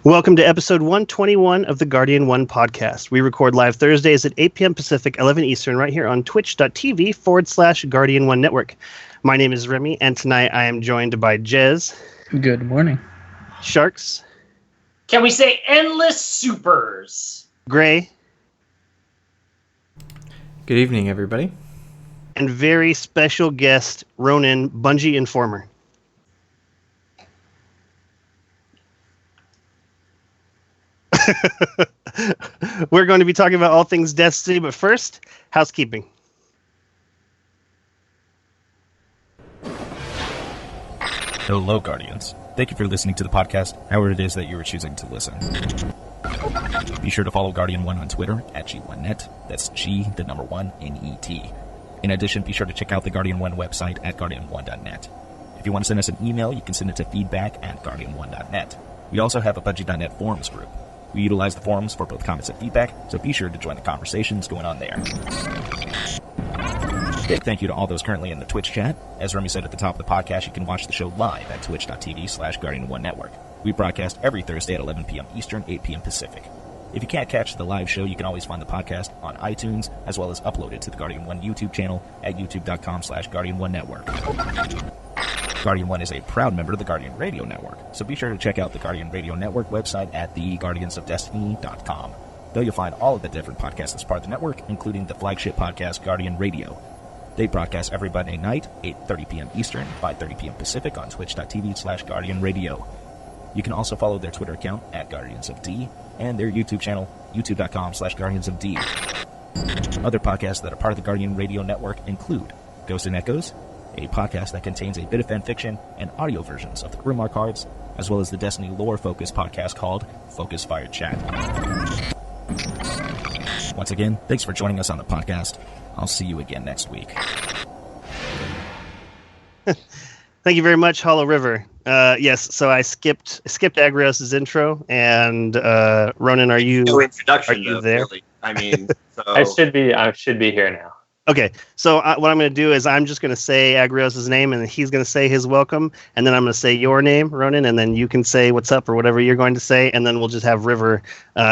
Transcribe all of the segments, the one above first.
Welcome to episode 121 of the Guardian 1 podcast. We record live Thursdays at 8 p.m. Pacific, 11 Eastern, right here on twitch.tv/Guardian 1 Network. My name is Remy, and tonight I am joined by Jez. Good morning. Sharks. Can we say endless supers? Gray. Good evening, everybody. And very special guest, Ronin, Bungie Informer. We're going to be talking about all things Destiny, but first, housekeeping. Hello, Guardians. Thank you for listening to the podcast, however it is that you are choosing to listen. Be sure to follow Guardian 1 on Twitter at G1net. That's G1NET. In addition, be sure to check out the Guardian 1 website at guardian1.net. If you want to send us an email, you can send it to feedback@guardian1.net. We also have a Bungie.net forums group. We utilize the forums for both comments and feedback, so be sure to join the conversations going on there. Big thank you to all those currently in the Twitch chat. As Remy said at the top of the podcast, you can watch the show live at twitch.tv/Guardian1 Network. We broadcast every Thursday at 11 p.m. Eastern, 8 p.m. Pacific. If you can't catch the live show, you can always find the podcast on iTunes, as well as upload it to the Guardian 1 YouTube channel at youtube.com/Guardian1 Network. Guardian 1 is a proud member of the Guardian Radio Network, so be sure to check out the Guardian Radio Network website at theguardiansofdestiny.com. There you'll find all of the different podcasts as part of the network, including the flagship podcast Guardian Radio. They broadcast every Monday night, 8:30 p.m. Eastern, 5:30 p.m. Pacific on twitch.tv/Guardian Radio. You can also follow their Twitter account at Guardians of D and their YouTube channel, youtube.com/Guardians of D. Other podcasts that are part of the Guardian Radio Network include Ghosts and Echoes, a podcast that contains a bit of fan fiction and audio versions of the Grimlar cards, as well as the Destiny lore-focused podcast called Focus Fire Chat. Once again, thanks for joining us on the podcast. I'll see you again next week. Thank you very much, Hollow River. Yes, so I skipped Agrios' intro, and Ronin, are you? No introduction. Are you there? Really. I mean, so... I should be here now. Okay, so what I'm going to do is I'm just going to say Agrios' name, and he's going to say his welcome, and then I'm going to say your name, Ronin, and then you can say what's up or whatever you're going to say, and then we'll just have River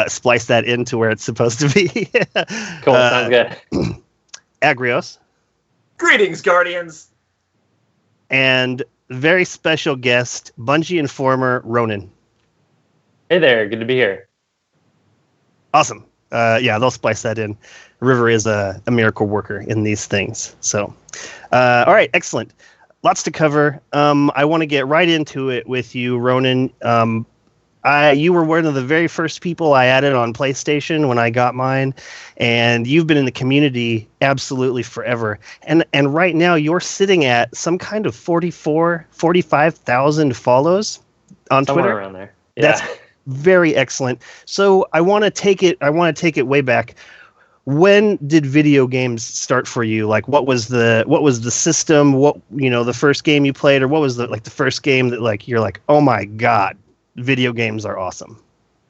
splice that into where it's supposed to be. Cool, sounds good. Agrios. Greetings, Guardians. And very special guest, Bungie Informer, Ronin. Hey there, good to be here. Awesome. Yeah, they'll splice that in. River is a miracle worker in these things. So, all right, excellent. Lots to cover. I want to get right into it with you, Ronin. You were one of the very first people I added on PlayStation when I got mine, and you've been in the community absolutely forever. And right now you're sitting at some kind of 45,000 follows on Somewhere Twitter. Around there. Yeah. That's very excellent. So I want to take it way back. When did video games start for you? Like, what was the system? What, the first game you played, or what was the first game that you're like, oh my God, video games are awesome?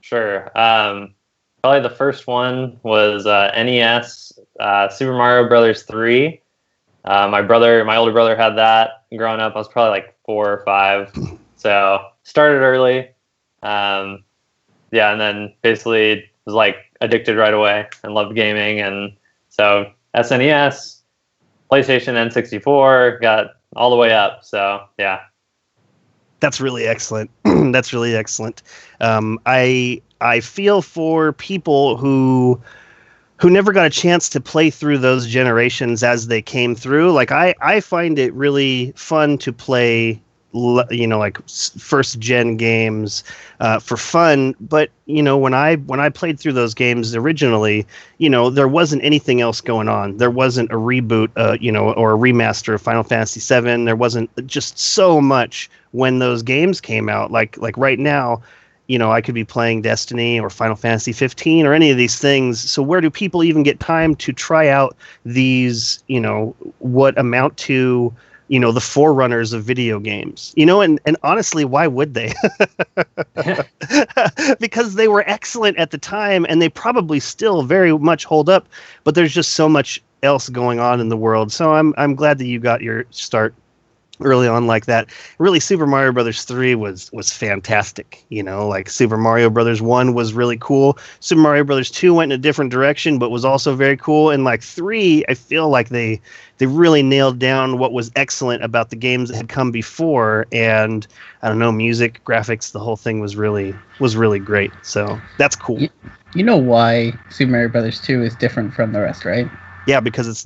Sure. Probably the first one was NES, Super Mario Brothers 3. My older brother had that growing up. I was probably like 4 or 5. So started early. And then basically was like addicted right away and loved gaming. And so SNES, PlayStation, N64, got all the way up. So yeah. That's really excellent. That's really excellent. I feel for people who never got a chance to play through those generations as they came through. Like I find it really fun to play, first gen games for fun. But when I played through those games originally, there wasn't anything else going on. There wasn't a reboot, or a remaster of Final Fantasy VII. There wasn't just so much when those games came out. Like right now, I could be playing Destiny or Final Fantasy 15 or any of these things. So where do people even get time to try out these, what amount to, the forerunners of video games, and honestly, why would they? Because they were excellent at the time, and they probably still very much hold up, but there's just so much else going on in the world. So I'm glad that you got your start early on like that. Really, Super Mario Brothers 3 was fantastic. Like Super Mario Brothers 1 was really cool. Super Mario Brothers 2 went in a different direction, but was also very cool. And like 3, I feel like they really nailed down what was excellent about the games that had come before. And I don't know, music, graphics, the whole thing was really great. So that's cool. You know why Super Mario Brothers 2 is different from the rest, right? Yeah, because it's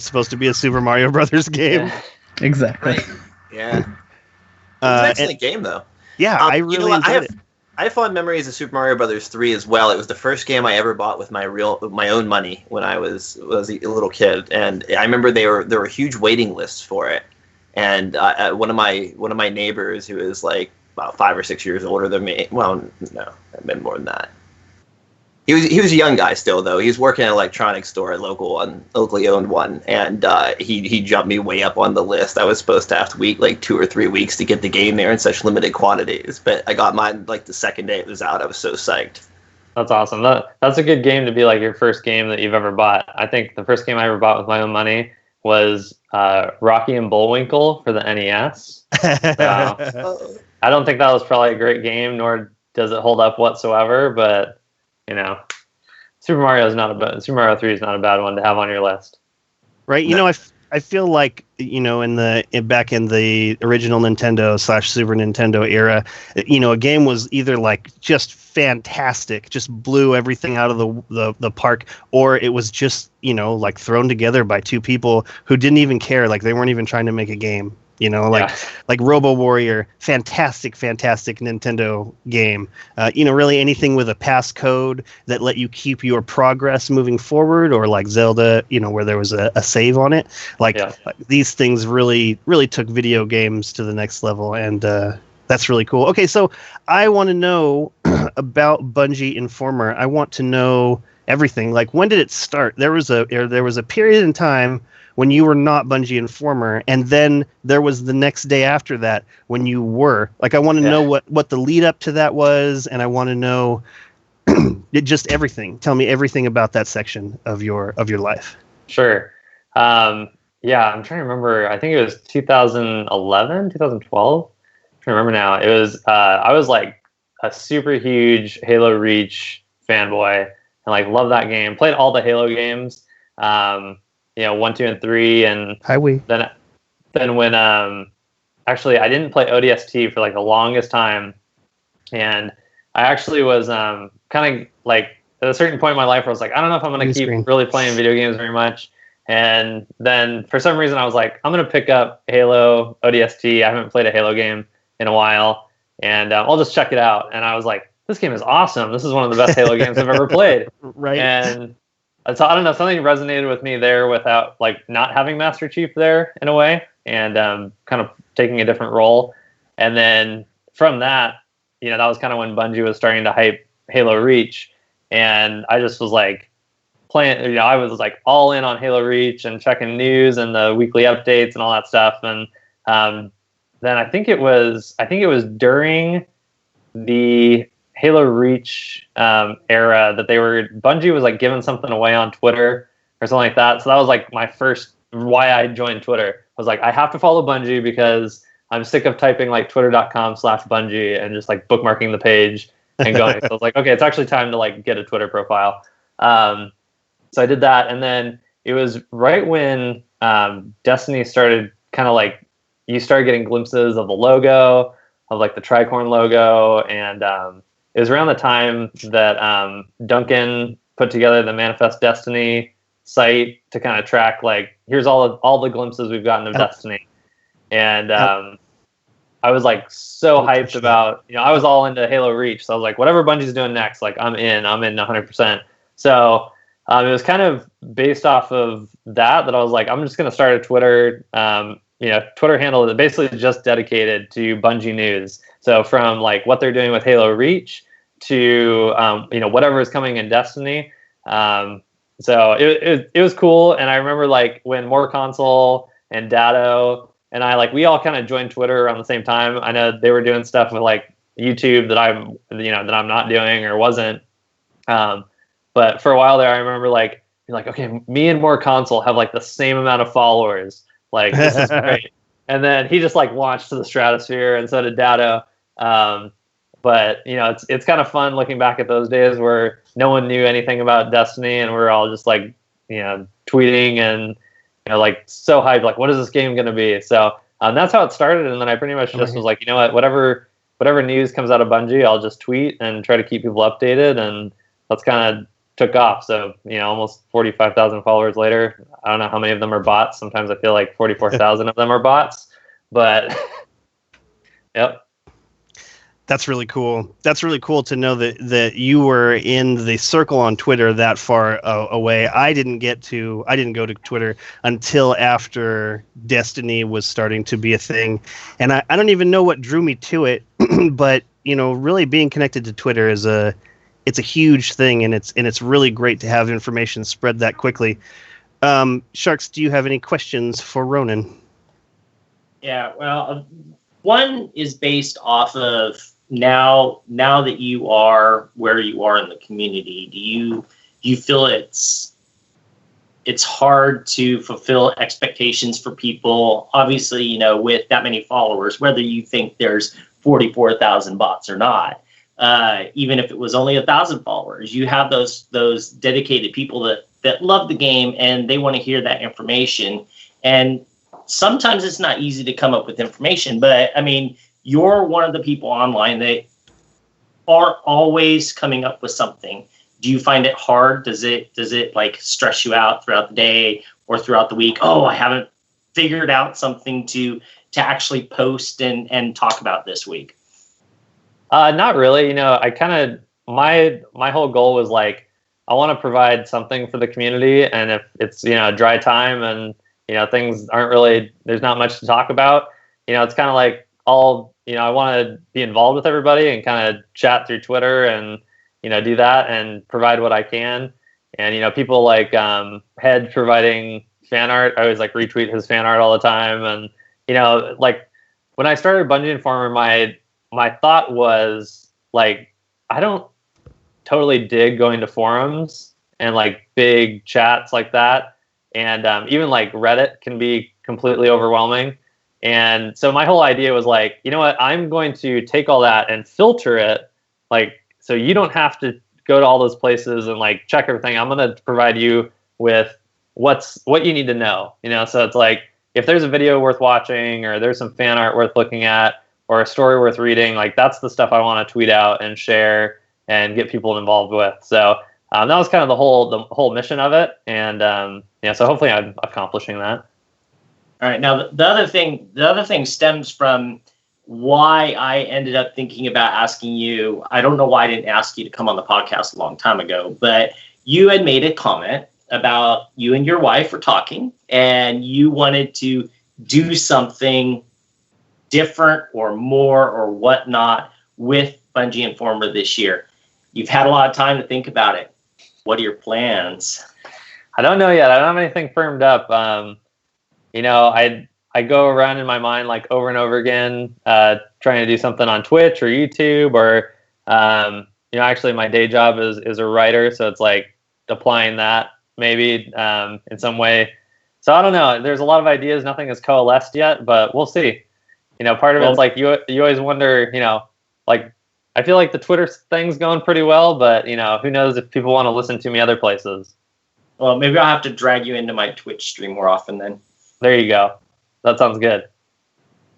supposed to be a Super Mario Brothers game. Yeah. Exactly. Right. Yeah. It's an excellent game, though. Yeah, I really enjoyed it. I have fond memories of Super Mario Brothers 3 as well. It was the first game I ever bought with my own money when I was a little kid, and I remember there were huge waiting lists for it. And one of my neighbors, who is like about 5 or 6 years older than me, well, no, I've been more than that. He was a young guy still, though. He was working at an electronics store, locally owned one, and he jumped me way up on the list. I was supposed to have to wait like 2 or 3 weeks to get the game there in such limited quantities, but I got mine like the second day it was out. I was so psyched. That's awesome. That's a good game to be like your first game that you've ever bought. I think the first game I ever bought with my own money was Rocky and Bullwinkle for the NES. So, I don't think that was probably a great game, nor does it hold up whatsoever, but Super Mario 3 is not a bad one to have on your list. Right. I feel like, back in the original Nintendo / Super Nintendo era, a game was either like just fantastic, just blew everything out of the park, or it was just, like thrown together by two people who didn't even care. Like they weren't even trying to make a game. Like Robo Warrior, fantastic Nintendo game. Really anything with a passcode that let you keep your progress moving forward, or like Zelda, where there was a save on it. Like these things really took video games to the next level, and that's really cool. Okay, so I want to know about Bungie Informer. I want to know everything. Like, when did it start? There was a period in time when you were not Bungie Informer, and then there was the next day after that when you were. Like, I want to know what the lead up to that was, and I want to know just everything. Tell me everything about that section of your life. Sure. I'm trying to remember. I think it was 2011, 2012. I'm trying to remember now. It was I was like a super huge Halo Reach fanboy, and like loved that game. Played all the Halo games. 1, 2, and 3, and then when actually I didn't play ODST for like the longest time, and I actually was kind of like at a certain point in my life where I was like, I don't know if I'm going to keep really playing video games very much, and then for some reason I was like, I'm going to pick up Halo ODST. I haven't played a Halo game in a while, and I'll just check it out. And I was like, this game is awesome. This is one of the best Halo games I've ever played. Right. And so I don't know, something resonated with me there without like not having Master Chief there in a way, and kind of taking a different role. And then from that, that was kind of when Bungie was starting to hype Halo Reach, and I just was like playing. I was like all in on Halo Reach and checking news and the weekly updates and all that stuff. And then I think it was during the Halo Reach era that Bungie was like giving something away on Twitter or something like that. So that was like my first why I joined Twitter. I was like, I have to follow Bungie because I'm sick of typing like twitter.com/Bungie and just like bookmarking the page and going. So I was like, okay, it's actually time to like get a Twitter profile. So I did that, and then it was right when Destiny started kind of like, you started getting glimpses of the logo, of like the Tricorn logo, and it was around the time that Duncan put together the Manifest Destiny site to kind of track, like, here's all the glimpses we've gotten of Destiny. And I was like so hyped about, I was all into Halo Reach. So I was like, whatever Bungie's doing next, like I'm in 100%. So it was kind of based off of that I was like, I'm just going to start a Twitter, Twitter handle that basically just dedicated to Bungie news. So from like what they're doing with Halo Reach to whatever is coming in Destiny. So it was cool, and I remember like when More Console and Datto and I we all kind of joined Twitter around the same time. I know they were doing stuff with like YouTube that I'm not doing or wasn't. But for a while there, I remember like being like, okay, me and More Console have like the same amount of followers. Like, this is great. And then he just like launched to the stratosphere, and so did Dado. But it's kind of fun looking back at those days where no one knew anything about Destiny, and we're all just like tweeting and like so hyped, like what is this game going to be? So that's how it started, and then I pretty much just was like, whatever news comes out of Bungie, I'll just tweet and try to keep people updated, and that's kind of took off. So almost 45,000 followers later. I don't know how many of them are bots. Sometimes I feel like 44,000 of them are bots, but yep. That's really cool. That's really cool to know that you were in the circle on Twitter that far away. I didn't go to Twitter until after Destiny was starting to be a thing, and I don't even know what drew me to it. But really being connected to Twitter it's a huge thing, and it's really great to have information spread that quickly. Sharks, do you have any questions for Ronin? Yeah, well, one is based off of now that you are where you are in the community. Do you feel it's hard to fulfill expectations for people? Obviously, with that many followers, whether you think there's 44,000 bots or not, even if it was only 1,000 followers, you have those dedicated people that love the game and they want to hear that information. And sometimes it's not easy to come up with information, but I mean, you're one of the people online that are always coming up with something. Do you find it hard? Does it like stress you out throughout the day or throughout the week? Oh, I haven't figured out something to actually post and talk about this week. Not really. I kind of my whole goal was like, I want to provide something for the community, and if it's a dry time and things aren't really, there's not much to talk about, it's kind of like I want to be involved with everybody and kind of chat through Twitter and do that and provide what I can. And people like Head providing fan art, I always like retweet his fan art all the time. And like when I started Bungie Informer, my thought was like, I don't totally dig going to forums and like big chats like that, and even like Reddit can be completely overwhelming. And so my whole idea was like, you know what, I'm going to take all that and filter it, like, so you don't have to go to all those places and like check everything. I'm going to provide you with what you need to know, so it's like, if there's a video worth watching or there's some fan art worth looking at or a story worth reading, like that's the stuff I want to tweet out and share and get people involved with. So that was kind of the whole mission of it. And so hopefully I'm accomplishing that. All right. Now, the other thing stems from why I ended up thinking about asking you. I don't know why I didn't ask you to come on the podcast a long time ago, but you had made a comment about you and your wife were talking and you wanted to do something different or more or whatnot with Bungie Informer this year. You've had a lot of time to think about it. What are your plans? I don't know yet. I don't have anything firmed up. I go around in my mind like over and over again, trying to do something on Twitch or YouTube or, actually my day job is a writer. So it's like applying that maybe in some way. So I don't know. There's a lot of ideas. Nothing has coalesced yet, but we'll see. Part of it's like you always wonder, like I feel like the Twitter thing's going pretty well, but who knows if people want to listen to me other places. Well, maybe I'll have to drag you into my Twitch stream more often then. There you go. That sounds good.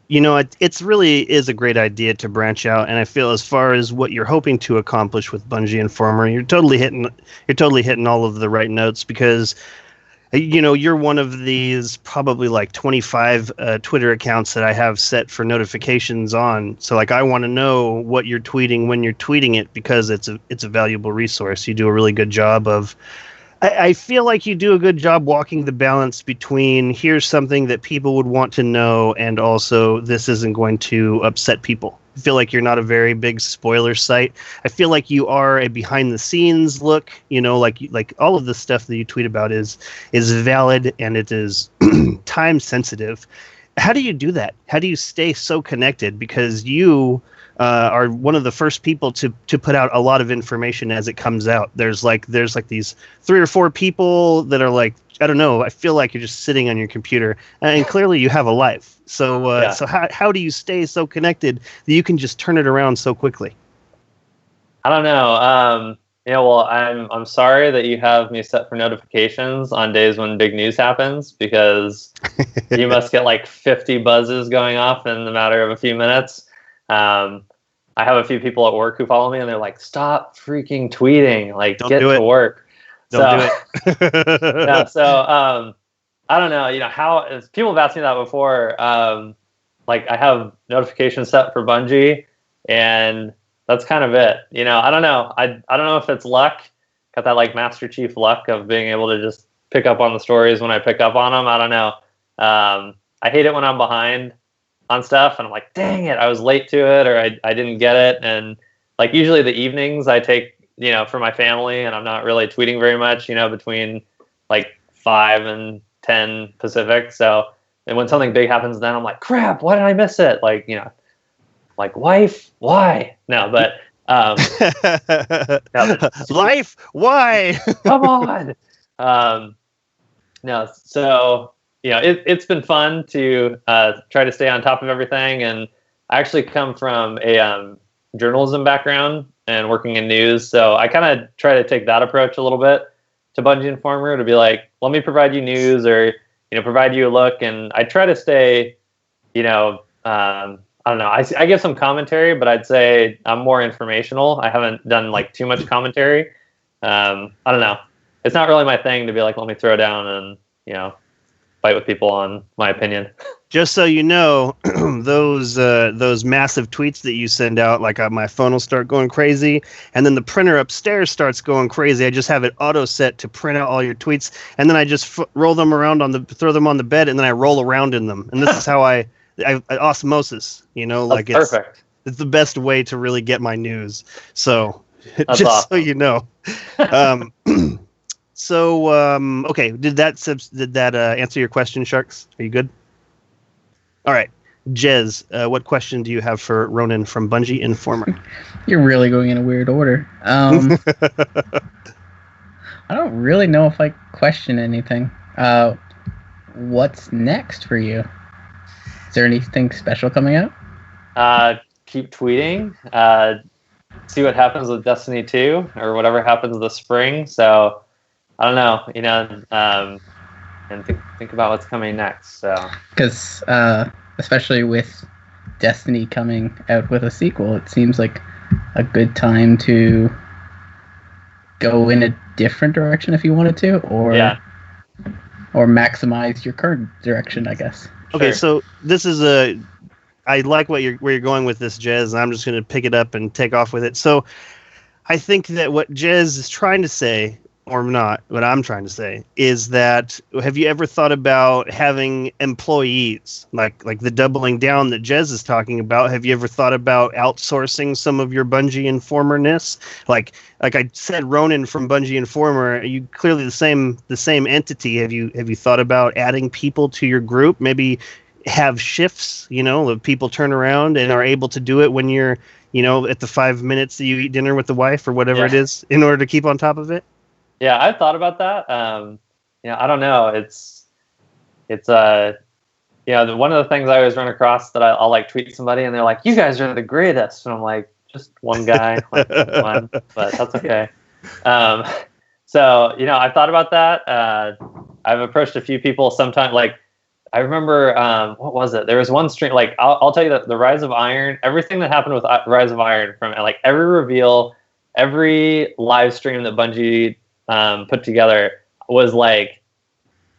It's really is a great idea to branch out, and I feel as far as what you're hoping to accomplish with Bungie Informer, you're totally hitting all of the right notes, because you're one of these probably like 25 Twitter accounts that I have set for notifications on. So like I want to know what you're tweeting when you're tweeting it, because it's a valuable resource. You do a really good job of. I feel like you do a good job walking the balance between here's something that people would want to know and also this isn't going to upset people. I feel like you're not a very big spoiler site. I feel like you are a behind the scenes look, like all of the stuff that you tweet about is valid and it is time sensitive. How do you do that? How do you stay so connected? Because you are one of the first people to put out a lot of information as it comes out. There's like these 3 or 4 people that are like, I don't know, I feel like you're just sitting on your computer, and clearly you have a life. So so how do you stay so connected that you can just turn it around so quickly? I don't know. Well, I'm sorry that you have me set for notifications on days when big news happens, because you must get like 50 buzzes going off in the matter of a few minutes. I have a few people at work who follow me, and they're like, "Stop freaking tweeting! Like, get to work." Don't do it. Yeah, so I don't know. How people have asked me that before. Like, I have notifications set for Bungie, and that's kind of it. I don't know. I don't know if it's luck. Got that like Master Chief luck of being able to just pick up on the stories when I pick up on them. I don't know. I hate it when I'm behind on stuff and I'm like, dang it, I was late to it, or I didn't get it. And like usually the evenings I take, for my family, and I'm not really tweeting very much, between like 5 and 10 Pacific. So, and when something big happens, then I'm like, crap, why did I miss it? Like, like, wife, why? No, but life, why? Come on. No, so it's been fun to try to stay on top of everything. And I actually come from a journalism background and working in news, so I kind of try to take that approach a little bit to Bungie Informer, to be like, let me provide you news, or provide you a look. And I try to stay, I don't know. I give some commentary, but I'd say I'm more informational. I haven't done like too much commentary. I don't know. It's not really my thing to be like, let me throw down and fight with people on my opinion. Just so you know, those massive tweets that you send out, like my phone will start going crazy, and then the printer upstairs starts going crazy. I just have it auto set to print out all your tweets, and then I just roll them around throw them on the bed, and then I roll around in them. And this is how I osmosis. Like That's perfect. It's the best way to really get my news. So That's just awesome. so you know. Okay, did that answer your question, Sharks? Are you good? All right, Jez, what question do you have for Ronin from Bungie Informer? You're really going in a weird order. I don't really know if I question anything. What's next for you? Is there anything special coming out? Keep tweeting. See what happens with Destiny 2 or whatever happens this spring. So I don't know, and think about what's coming next. So because especially with Destiny coming out with a sequel, it seems like a good time to go in a different direction if you wanted to, or maximize your current direction, I guess. Okay, so this is I like where you're going with this, Jez, and I'm just going to pick it up and take off with it. So I think that what Jez is trying to say, or not, what I'm trying to say, is that have you ever thought about having employees, like the doubling down that Jez is talking about? Have you ever thought about outsourcing some of your Bungie Informer-ness? Like I said, Ronin from Bungie Informer, are you clearly the same entity? Have you thought about adding people to your group? Maybe have shifts, of people turn around and are able to do it when you're, at the 5 minutes that you eat dinner with the wife or whatever it is, in order to keep on top of it? Yeah, I've thought about that. I don't know. It's one of the things I always run across that I'll like tweet somebody and they're like, "You guys are the greatest," and I'm like, "Just one guy, one," but that's okay. So I've thought about that. I've approached a few people. Sometimes, like I remember, what was it? There was one stream. Like I'll tell you that the Rise of Iron, everything that happened with Rise of Iron, from like every reveal, every live stream that Bungie put together was like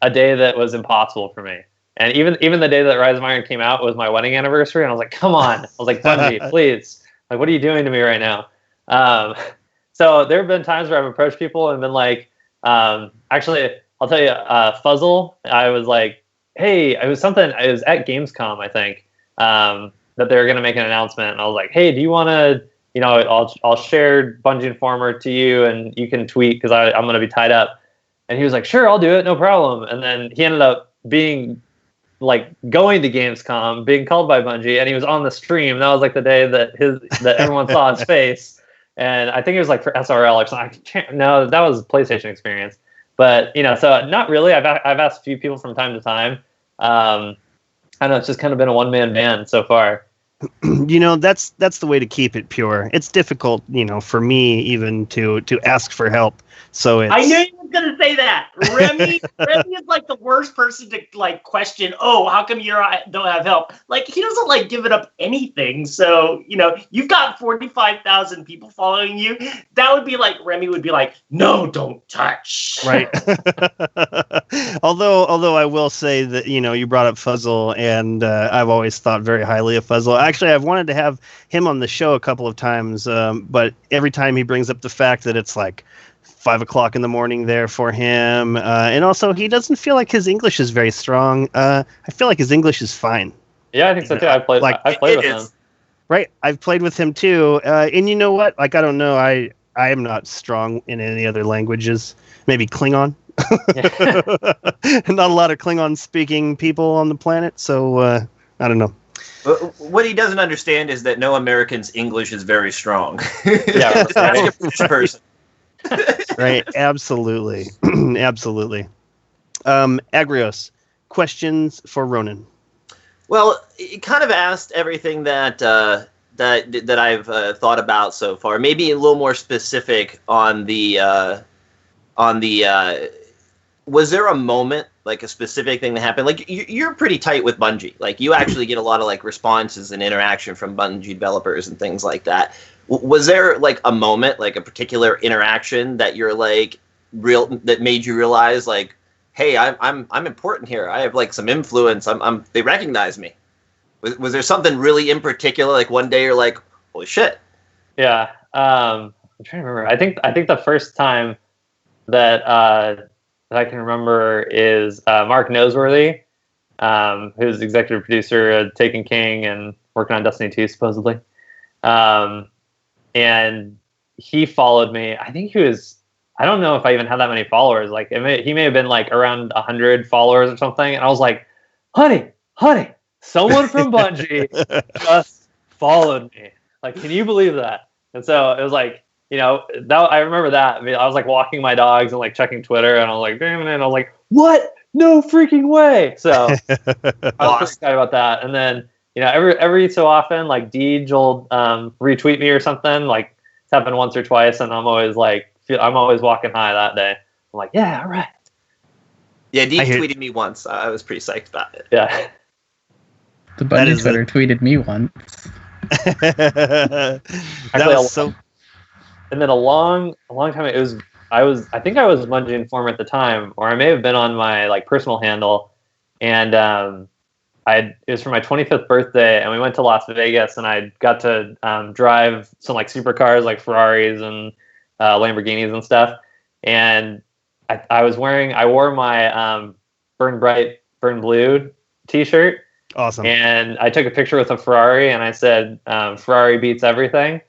a day that was impossible for me. And even the day that Rise of Iron came out was my wedding anniversary, and I was like, come on. I was like, Bungie, please. Like, what are you doing to me right now? So there have been times where I've approached people and been like, actually, I'll tell you, Fuzzle, I was like, hey, it was at Gamescom, I think, that they were going to make an announcement. And I was like, hey, do you want to, I'll share Bungie Informer to you and you can tweet because I'm going to be tied up. And he was like, sure, I'll do it. No problem. And then he ended up being like going to Gamescom, being called by Bungie, and he was on the stream. That was like the day that everyone saw his face. And I think it was like for SRL or something. No, that was PlayStation Experience. But so not really. I've asked a few people from time to time. I don't know. It's just kind of been a one-man band so far. That's the way to keep it pure. It's difficult, for me even to ask for help. So I knew you were gonna say that. Remy is like the worst person to like question. Oh, how come you don't have help? Like he doesn't like giving up anything. So you've got 45,000 people following you. That would be like Remy would be like, no, don't touch. Right. Although I will say that you brought up Fuzzle, and I've always thought very highly of Fuzzle. Actually, I've wanted to have him on the show a couple of times, but every time he brings up the fact that it's like 5 o'clock in the morning there for him, and also he doesn't feel like his English is very strong. I feel like his English is fine. Yeah, I think so too. I've played with him. Right, I've played with him too, and you know what? Like I don't know, I am not strong in any other languages. Maybe Klingon. Not a lot of Klingon speaking people on the planet, so I don't know. What he doesn't understand is that no American's English is very strong. Yeah, Just ask a British person. Right, absolutely. Absolutely. Agrios, questions for Ronin. Well, it kind of asked everything that I've thought about so far. Maybe a little more specific on the was there a moment, like a specific thing that happened? Like you're pretty tight with Bungie. Like you actually get a lot of like responses and interaction from Bungie developers and things like that. Was there like a moment, like a particular interaction that you're like that made you realize like, hey, I'm important here. I have like some influence. They recognize me. Was there something really in particular? Like one day you're like, holy shit. Yeah. I'm trying to remember. I think the first time that I can remember is Mark Noseworthy, who's executive producer of Taken King and working on Destiny 2 supposedly. And he followed me. I think I don't know if I even had that many followers. Like he may have been like around 100 followers or something. And I was like, honey, someone from Bungie just followed me. Like, can you believe that? And so it was like, I remember that. I mean, I was like walking my dogs and like checking Twitter, and I was like, damn it. And I was like, what? No freaking way. So I was pretty excited about that. And then, every so often, like Deej will retweet me or something. Like it's happened once or twice, and I'm always walking high that day. I'm like, yeah, all right. Yeah, Deej tweeted me once. I was pretty psyched about it. Yeah. The Bungie Twitter tweeted me once. That was so. And then a long time I think I was Bungie Informer at the time, or I may have been on my like personal handle, and it was for my 25th birthday, and we went to Las Vegas, and I got to drive some like supercars, like Ferraris and Lamborghinis and stuff. And I wore my Burn Bright, Burn Blue t-shirt. Awesome. And I took a picture with a Ferrari, and I said, Ferrari beats everything,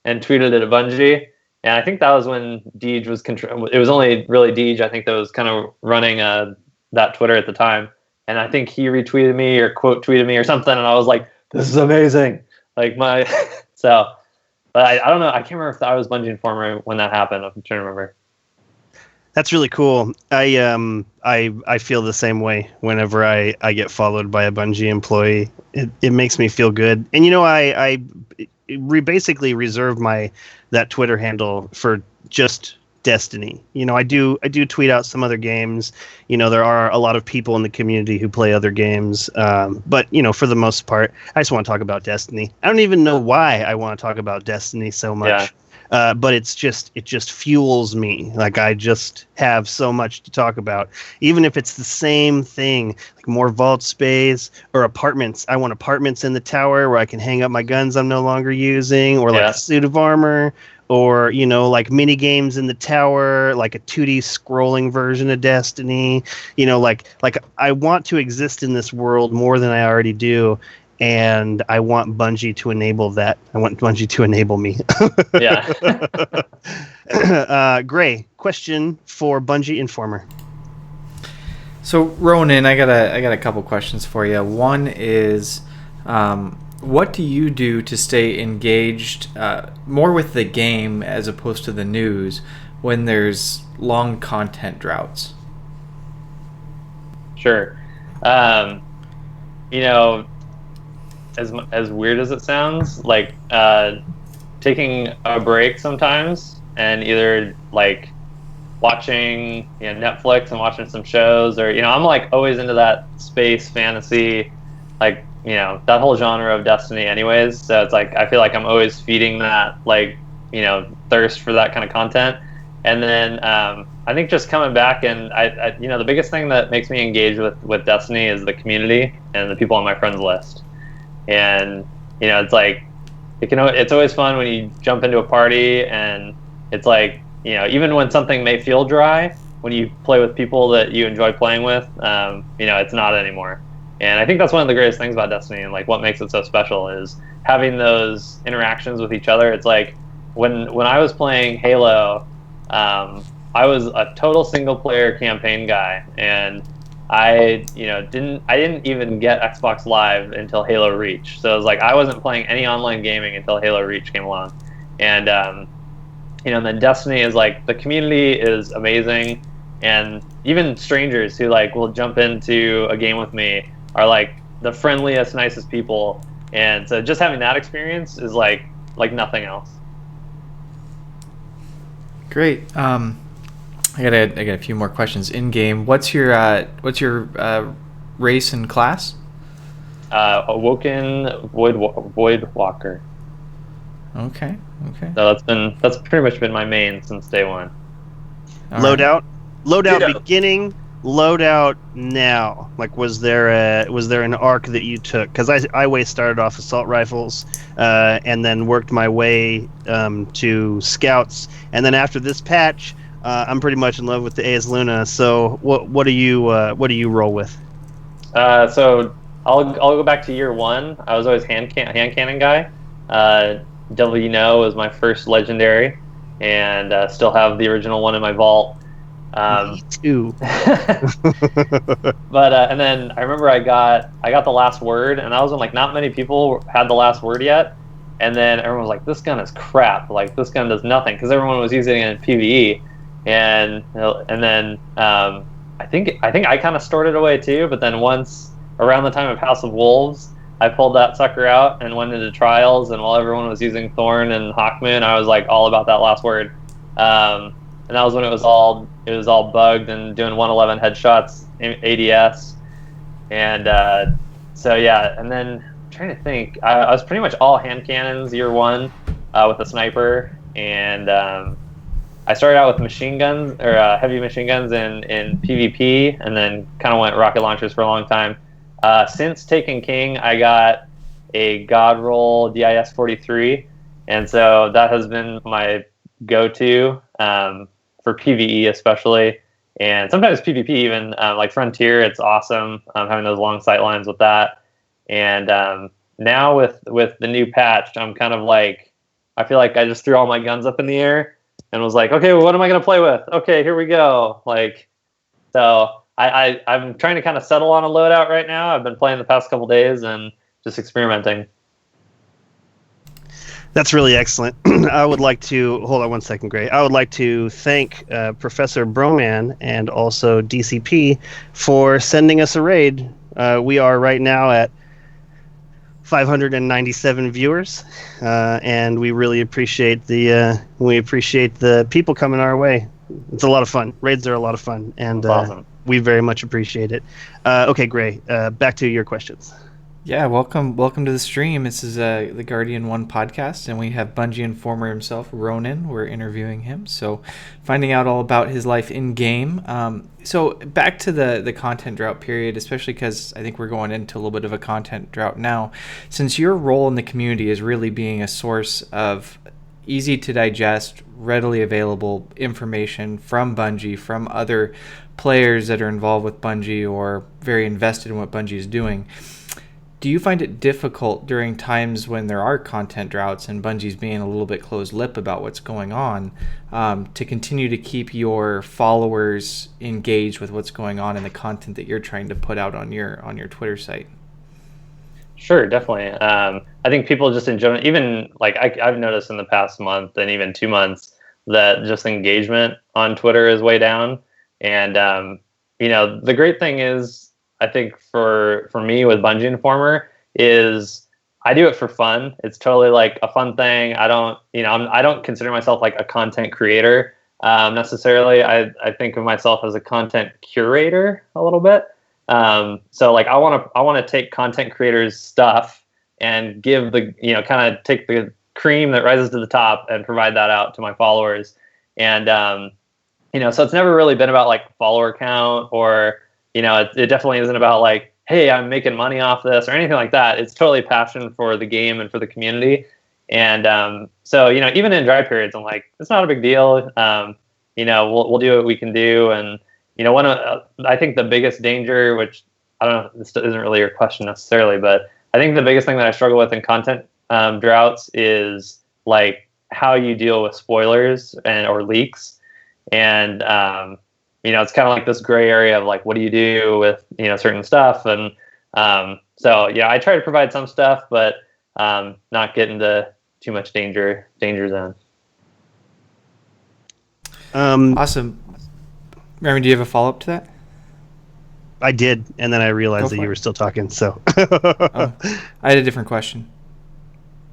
and tweeted it at Bungie. And I think that was when Deej was it was only really Deej, I think, that was kind of running that Twitter at the time. And I think he retweeted me or quote tweeted me or something, and I was like, this is amazing. Like so, but I don't know. I can't remember if I was Bungie Informer when that happened. I'm trying to remember. That's really cool. I feel the same way whenever I get followed by a Bungie employee. It makes me feel good. And I basically reserve that Twitter handle for just Destiny. I do tweet out some other games. There are a lot of people in the community who play other games. But for the most part, I just want to talk about Destiny. I don't even know why I want to talk about Destiny so much. Yeah. But it just fuels me. Like I just have so much to talk about, even if it's the same thing, like more vault space or apartments. I want apartments in the tower where I can hang up my guns I'm no longer using, or like a suit of armor, or like mini games in the tower, like a 2D scrolling version of Destiny. Like I want to exist in this world more than I already do. And I want Bungie to enable that. I want Bungie to enable me. Yeah. Gray, question for Bungie Informer. So Ronin, I got a couple questions for you. One is, what do you do to stay engaged more with the game as opposed to the news when there's long content droughts? Sure. You know, as weird as it sounds, like taking a break sometimes and either like watching Netflix and watching some shows, or I'm like always into that space fantasy, like that whole genre of Destiny anyways, so it's like I feel like I'm always feeding that like thirst for that kind of content. And then I think just coming back, and I the biggest thing that makes me engage with Destiny is the community and the people on my friends list. And it's like it's always fun when you jump into a party, and it's like even when something may feel dry, when you play with people that you enjoy playing with, it's not anymore. And I think that's one of the greatest things about Destiny, and like what makes it so special is having those interactions with each other. It's like when I was playing Halo, I was a total single player campaign guy, and I didn't even get Xbox Live until Halo Reach. So it was like I wasn't playing any online gaming until Halo Reach came along. And and then Destiny is like, the community is amazing, and even strangers who like will jump into a game with me are like the friendliest, nicest people. And so just having that experience is like nothing else. Great. I got a few more questions in game. What's your race and class? Awoken Void Walker. Okay. So that's pretty much been my main since day one. Loadout beginning, loadout now. Like, was there an arc that you took? Because I always started off assault rifles, and then worked my way to scouts, and then after this patch, I'm pretty much in love with the AS Luna. So what do you roll with? So I'll go back to year one. I was always hand cannon guy. Devil You Know was my first legendary, and still have the original one in my vault. Me too. But and then I remember I got the last word, and that was when like not many people had the last word yet. And then everyone was like, "This gun is crap. Like this gun does nothing," because everyone was using it in PvE. And then I think I kind of stored it away too. But then once around the time of House of Wolves, I pulled that sucker out and went into trials, and while everyone was using Thorn and Hawkmoon, I was like all about that last word. And that was when it was all bugged and doing 111 headshots ADS. And so yeah, and then I'm trying to think, I was pretty much all hand cannons year one with a sniper, and I started out with machine guns or heavy machine guns in PvP, and then kind of went rocket launchers for a long time. Since taking King, I got a God Roll DIS 43, and so that has been my go-to for PvE especially, and sometimes PvP even. Like Frontier, it's awesome having those long sight lines with that. And now with the new patch, I'm kind of like, I feel like I just threw all my guns up in the air and was like, okay, well, what am I going to play with? Okay, here we go. Like, so I'm trying to kind of settle on a loadout right now. I've been playing the past couple days and just experimenting. That's really excellent. I would like to hold on one second, Gray. I would like to thank Professor Broman and also DCP for sending us a raid. We are right now at 597 viewers, and we really appreciate the people coming our way. It's a lot of fun. Raids are a lot of fun, and awesome. We very much appreciate it. Okay, Gray, back to your questions. Yeah, welcome to the stream. This is the Guardian 1 podcast, and we have Bungie Informer himself, Ronin. We're interviewing him, so finding out all about his life in-game. So back to the content drought period, especially because I think we're going into a little bit of a content drought now. Since your role in the community is really being a source of easy to digest, readily available information from Bungie, from other players that are involved with Bungie or very invested in what Bungie is doing, do you find it difficult during times when there are content droughts and Bungie's being a little bit closed-lip about what's going on, to continue to keep your followers engaged with what's going on in the content that you're trying to put out on your Twitter site? Sure, definitely. I think people just in general, even like I've noticed in the past month and even 2 months that just engagement on Twitter is way down. And the great thing is, I think for me with Bungie Informer is I do it for fun. It's totally like a fun thing. I don't consider myself like a content creator necessarily. I think of myself as a content curator a little bit. So like I want to take content creators' stuff and give the kind of take the cream that rises to the top and provide that out to my followers. And so it's never really been about like follower count or it definitely isn't about like, hey, I'm making money off this or anything like that. It's totally passion for the game and for the community. And so even in dry periods, I'm like, it's not a big deal. We'll do what we can do. And I think the biggest danger, which I don't know, this isn't really your question necessarily, but I think the biggest thing that I struggle with in content droughts is like how you deal with spoilers or leaks. And, it's kind of like this gray area of like, what do you do with, certain stuff? And I try to provide some stuff, but not get into too much danger zone. Awesome. Remy, do you have a follow-up to that? I did, and then I realized that you were still talking, so. I had a different question.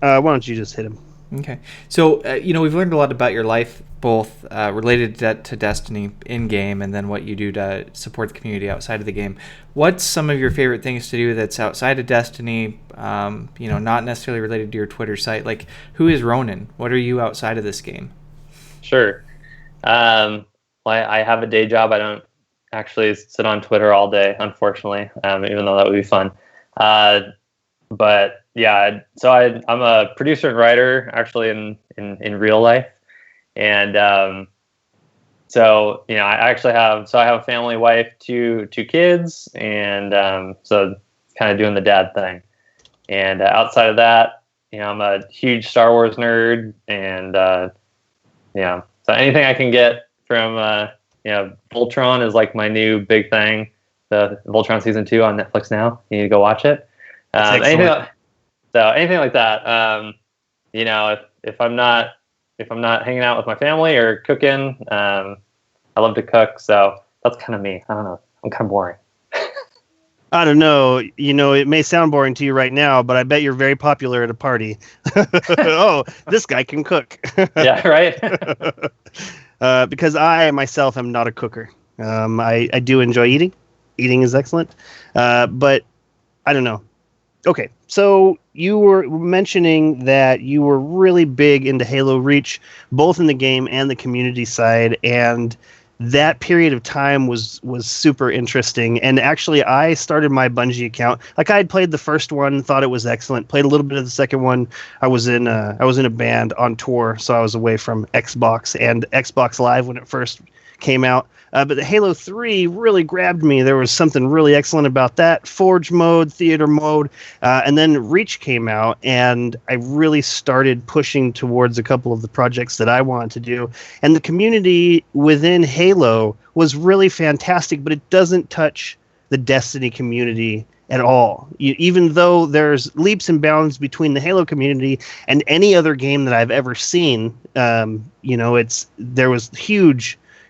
Why don't you just hit him? Okay. So, we've learned a lot about your life, both related to Destiny in-game and then what you do to support the community outside of the game. What's some of your favorite things to do that's outside of Destiny, not necessarily related to your Twitter site? Like, who is Ronin? What are you outside of this game? Sure. I have a day job. I don't actually sit on Twitter all day, unfortunately, even though that would be fun. But yeah, so I'm a producer and writer actually in real life. And I actually have a family, wife, two kids, and so kind of doing the dad thing. And outside of that, I'm a huge Star Wars nerd, and so anything I can get from Voltron is like my new big thing. The Voltron season 2 on Netflix now. You need to go watch it. Anything like that. If I'm not hanging out with my family or cooking, I love to cook. So that's kind of me. I don't know. I'm kind of boring. I don't know. It may sound boring to you right now, but I bet you're very popular at a party. Oh, this guy can cook. Yeah, right. Because I myself am not a cooker. I do enjoy eating. Eating is excellent. But I don't know. Okay, so you were mentioning that you were really big into Halo Reach, both in the game and the community side, and that period of time was super interesting. And actually, I started my Bungie account. Like, I had played the first one, thought it was excellent. Played a little bit of the second one. I was in a band on tour, so I was away from Xbox and Xbox Live when it first came out. But the Halo 3 really grabbed me. There was something really excellent about that. Forge mode, theater mode, and then Reach came out, and I really started pushing towards a couple of the projects that I wanted to do. And the community within Halo was really fantastic, but it doesn't touch the Destiny community at all. Even though there's leaps and bounds between the Halo community and any other game that I've ever seen, there was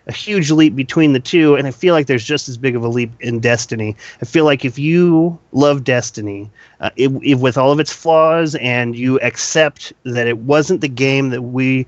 a huge leap between the two, and I feel like there's just as big of a leap in Destiny. I feel like if you love Destiny, with all of its flaws, and you accept that it wasn't the game that we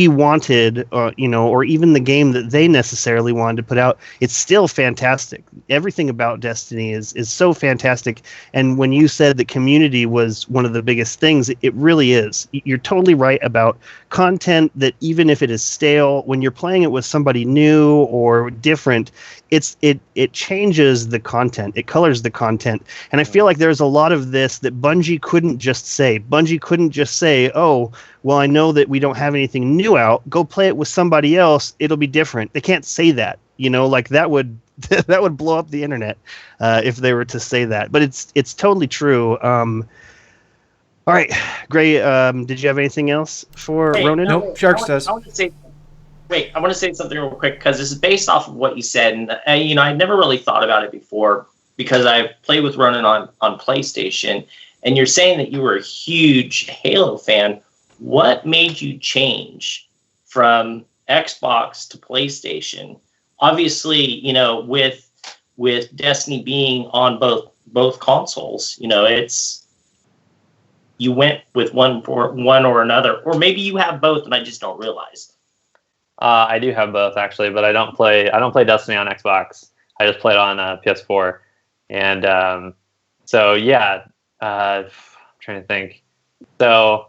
wanted, or even the game that they necessarily wanted to put out, it's still fantastic. Everything about Destiny is so fantastic. And when you said that community was one of the biggest things, it really is. You're totally right about content that even if it is stale, when you're playing it with somebody new or different, it changes the content. It colors the content. And I feel like there's a lot of this that Bungie couldn't just say. Bungie couldn't just say, oh, well, I know that we don't have anything new out. Go play it with somebody else. It'll be different. They can't say that. like that would that would blow up the internet if they were to say that. But it's totally true. All right, Gray, did you have anything else for Ronin? Nope, Sharks does. I want to say something real quick because this is based off of what you said, and I never really thought about it before because I played with Ronin on PlayStation, and you're saying that you were a huge Halo fan. What made you change from Xbox to PlayStation? Obviously, with Destiny being on both consoles, it's you went with one or another, or maybe you have both and I just don't realize. I do have both actually, but I don't play Destiny on Xbox. I just play it on PS4, and so yeah. I'm trying to think. So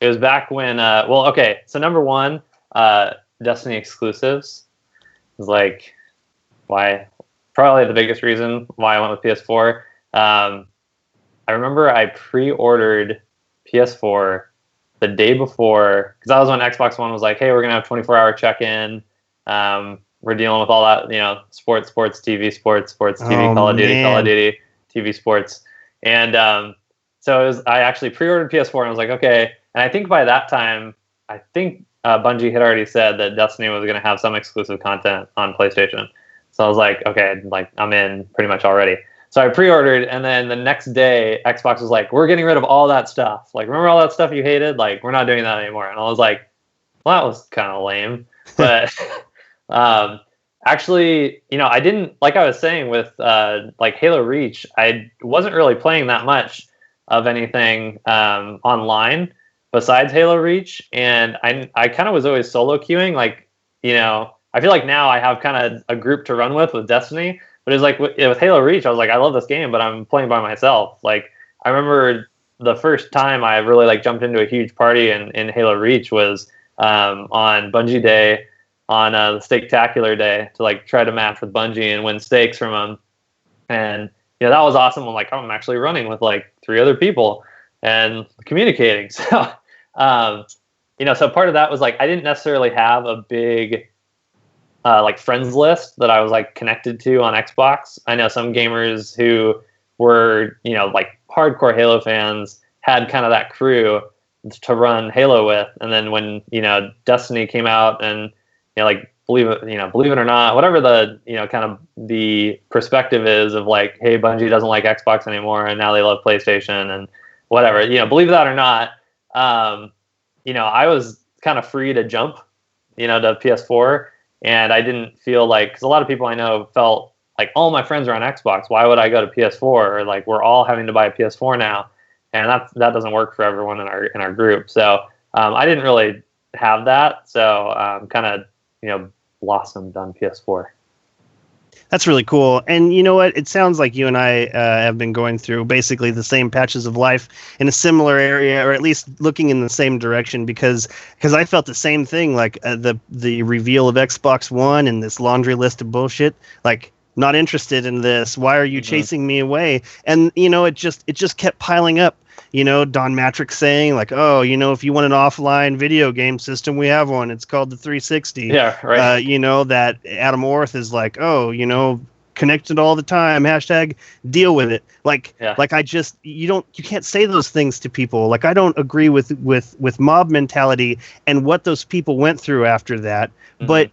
it was back when. So number one, Destiny exclusives was like why probably the biggest reason why I went with PS4. I remember I pre-ordered PS4 the day before, because that was when Xbox One was like, hey, we're going to have 24-hour check-in. We're dealing with all that, sports, TV, sports, TV, Call of Duty, TV, sports. And so I actually pre-ordered PS4 and I was like, okay. And I think by that time, Bungie had already said that Destiny was going to have some exclusive content on PlayStation. So I was like, okay, I'm in pretty much already. So I pre-ordered, and then the next day, Xbox was like, we're getting rid of all that stuff. Like, remember all that stuff you hated? Like, we're not doing that anymore. And I was like, well, that was kind of lame. But actually, I didn't, like I was saying with Halo Reach, I wasn't really playing that much of anything online besides Halo Reach. And I kind of was always solo queuing. I feel like now I have kind of a group to run with Destiny. But it's like with Halo Reach, I was like, I love this game, but I'm playing by myself. Like, I remember the first time I really jumped into a huge party in Halo Reach was on Bungie Day, on the Steaktacular Day, to try to match with Bungie and win steaks from them. And that was awesome. I'm like, I'm actually running with 3 other people and communicating. So, so part of that was I didn't necessarily have a big friends list that I was connected to on Xbox. I know some gamers who were, hardcore Halo fans had kind of that crew to run Halo with. And then when, Destiny came out and, believe it or not, whatever the, kind of the perspective is of hey, Bungie doesn't like Xbox anymore and now they love PlayStation and whatever, believe that or not, I was kind of free to jump, to PS4. And I didn't feel because a lot of people I know felt all my friends are on Xbox. Why would I go to PS4? Or we're all having to buy a PS4 now, and that doesn't work for everyone in our group. So I didn't really have that. So kind of blossomed on PS4. That's really cool. And you know what? It sounds like you and I have been going through basically the same patches of life in a similar area, or at least looking in the same direction, because I felt the same thing, the reveal of Xbox One and this laundry list of bullshit, not interested in this. Why are you chasing me away? And, it just kept piling up. Don Matrix saying if you want an offline video game system, we have one. It's called the 360. Yeah, right. That Adam Orth is connected all the time. # deal with it. You can't say those things to people. I don't agree with mob mentality and what those people went through after that. Mm-hmm. But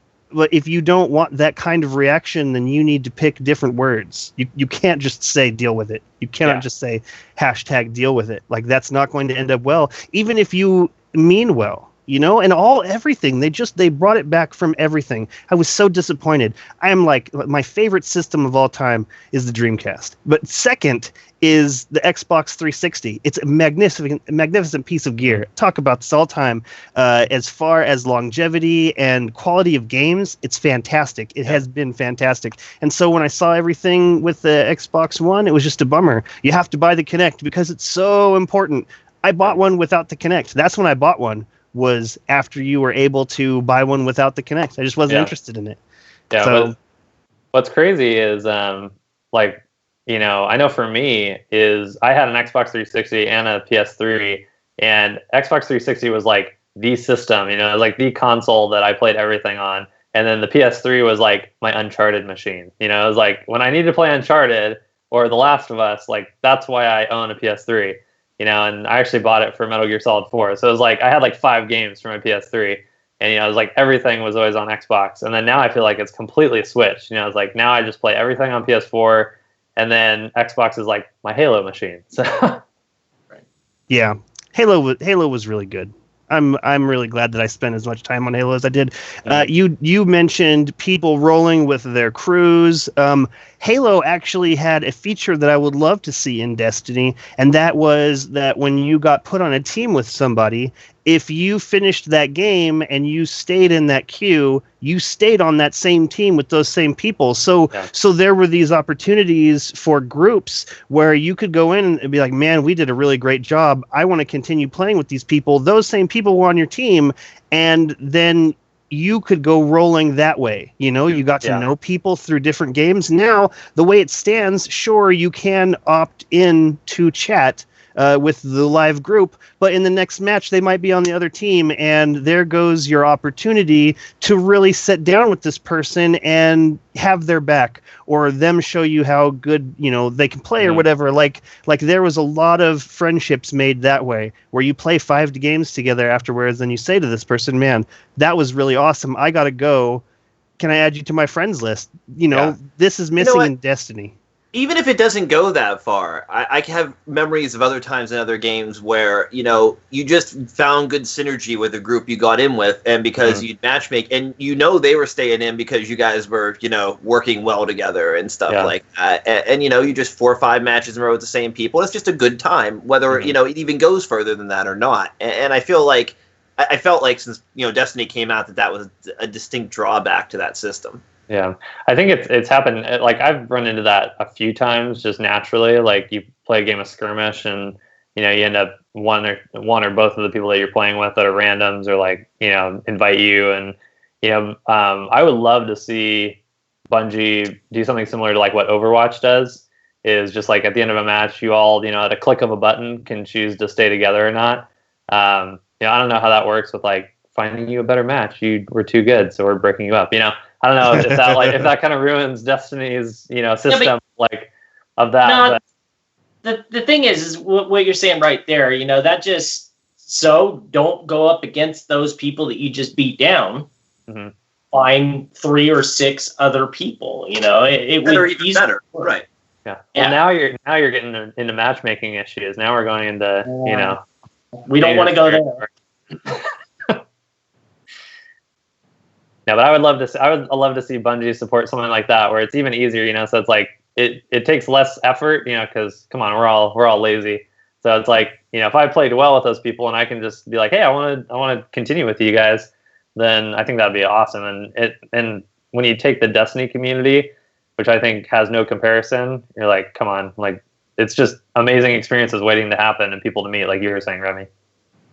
if you don't want that kind of reaction, then you need to pick different words. You can't just say deal with it. You cannot just say # deal with it. That's not going to end up well, even if you mean well. And everything. They brought it back from everything. I was so disappointed. I am my favorite system of all time is the Dreamcast. But second is the Xbox 360. It's a magnificent piece of gear. Talk about this all time. As far as longevity and quality of games, it's fantastic. It has been fantastic. And so when I saw everything with the Xbox One, it was just a bummer. You have to buy the Kinect because it's so important. I bought one without the Kinect. That's when I bought one. Was after you were able to buy one without the Kinect. I just wasn't interested in it. Yeah, so, but what's crazy is, I know for me is I had an Xbox 360 and a PS3, and Xbox 360 was the system, the console that I played everything on. And then the PS3 was like my Uncharted machine. You know, it was like when I need to play Uncharted or The Last of Us, like that's why I own a PS3. You know, and I actually bought it for Metal Gear Solid 4. So it was like I had like 5 games for my PS3. And, you know, it was like everything was always on Xbox. And then now I feel like it's completely switched. You know, it's like now I just play everything on PS4. And then Xbox is like my Halo machine. So, yeah, Halo was really good. I'm really glad that I spent as much time on Halo as I did. You mentioned people rolling with their crews. Halo actually had a feature that I would love to see in Destiny, and that was that when you got put on a team with somebody, if you finished that game and you stayed in that queue, you stayed on that same team with those same people. So there were these opportunities for groups where you could go in and be like, man, we did a really great job. I want to continue playing with these people. Those same people were on your team, and then you could go rolling that way. You know, you got to know people through different games. Now, the way it stands, sure, you can opt in to chat with the live group, but in the next match they might be on the other team, and there goes your opportunity to really sit down with this person and have their back, or them show you how good, you know, they can play or whatever. Like there was a lot of friendships made that way, where you play 5 games together afterwards and you say to this person, man, that was really awesome, I gotta go, can I add you to my friends list? You know, this is missing in Destiny. Even if it doesn't go that far, I have memories of other times in other games where, you know, you just found good synergy with the group you got in with, and because you'd matchmake, and you know they were staying in because you guys were, you know, working well together and stuff like that. And, you know, you just 4 or 5 matches in a row with the same people. It's just a good time, whether, you know, it even goes further than that or not. And I feel like, I felt like since, you know, Destiny came out that was a distinct drawback to that system. Yeah, I think it's happened. Like I've run into that a few times just naturally. Like you play a game of skirmish, and you know you end up one or both of the people that you're playing with that are randoms, or like, you know, invite you. And you know, I would love to see Bungie do something similar to like what Overwatch does. Is just like at the end of a match, you all, you know, at a click of a button can choose to stay together or not. You know, I don't know how that works with like finding you a better match. You were too good, so we're breaking you up. You know. I don't know if that if that kind of ruins Destiny's, you know, system like of that. No, the thing is what you're saying right there. You know, that just don't go up against those people that you just beat down. Find 3 or 6 other people. You know, it would be even better, right? Yeah. Well, now you're getting into matchmaking issues. Now we're going into you know, we don't want to go there. Yeah, but I would love to see Bungie support something like that, where it's even easier, you know. So it's like it takes less effort, you know, because come on, we're all lazy. So it's like, you know, if I played well with those people and I can just be like, hey, I want to continue with you guys, then I think that'd be awesome. And when you take the Destiny community, which I think has no comparison, you're like, come on, like it's just amazing experiences waiting to happen and people to meet, like you were saying, Remy.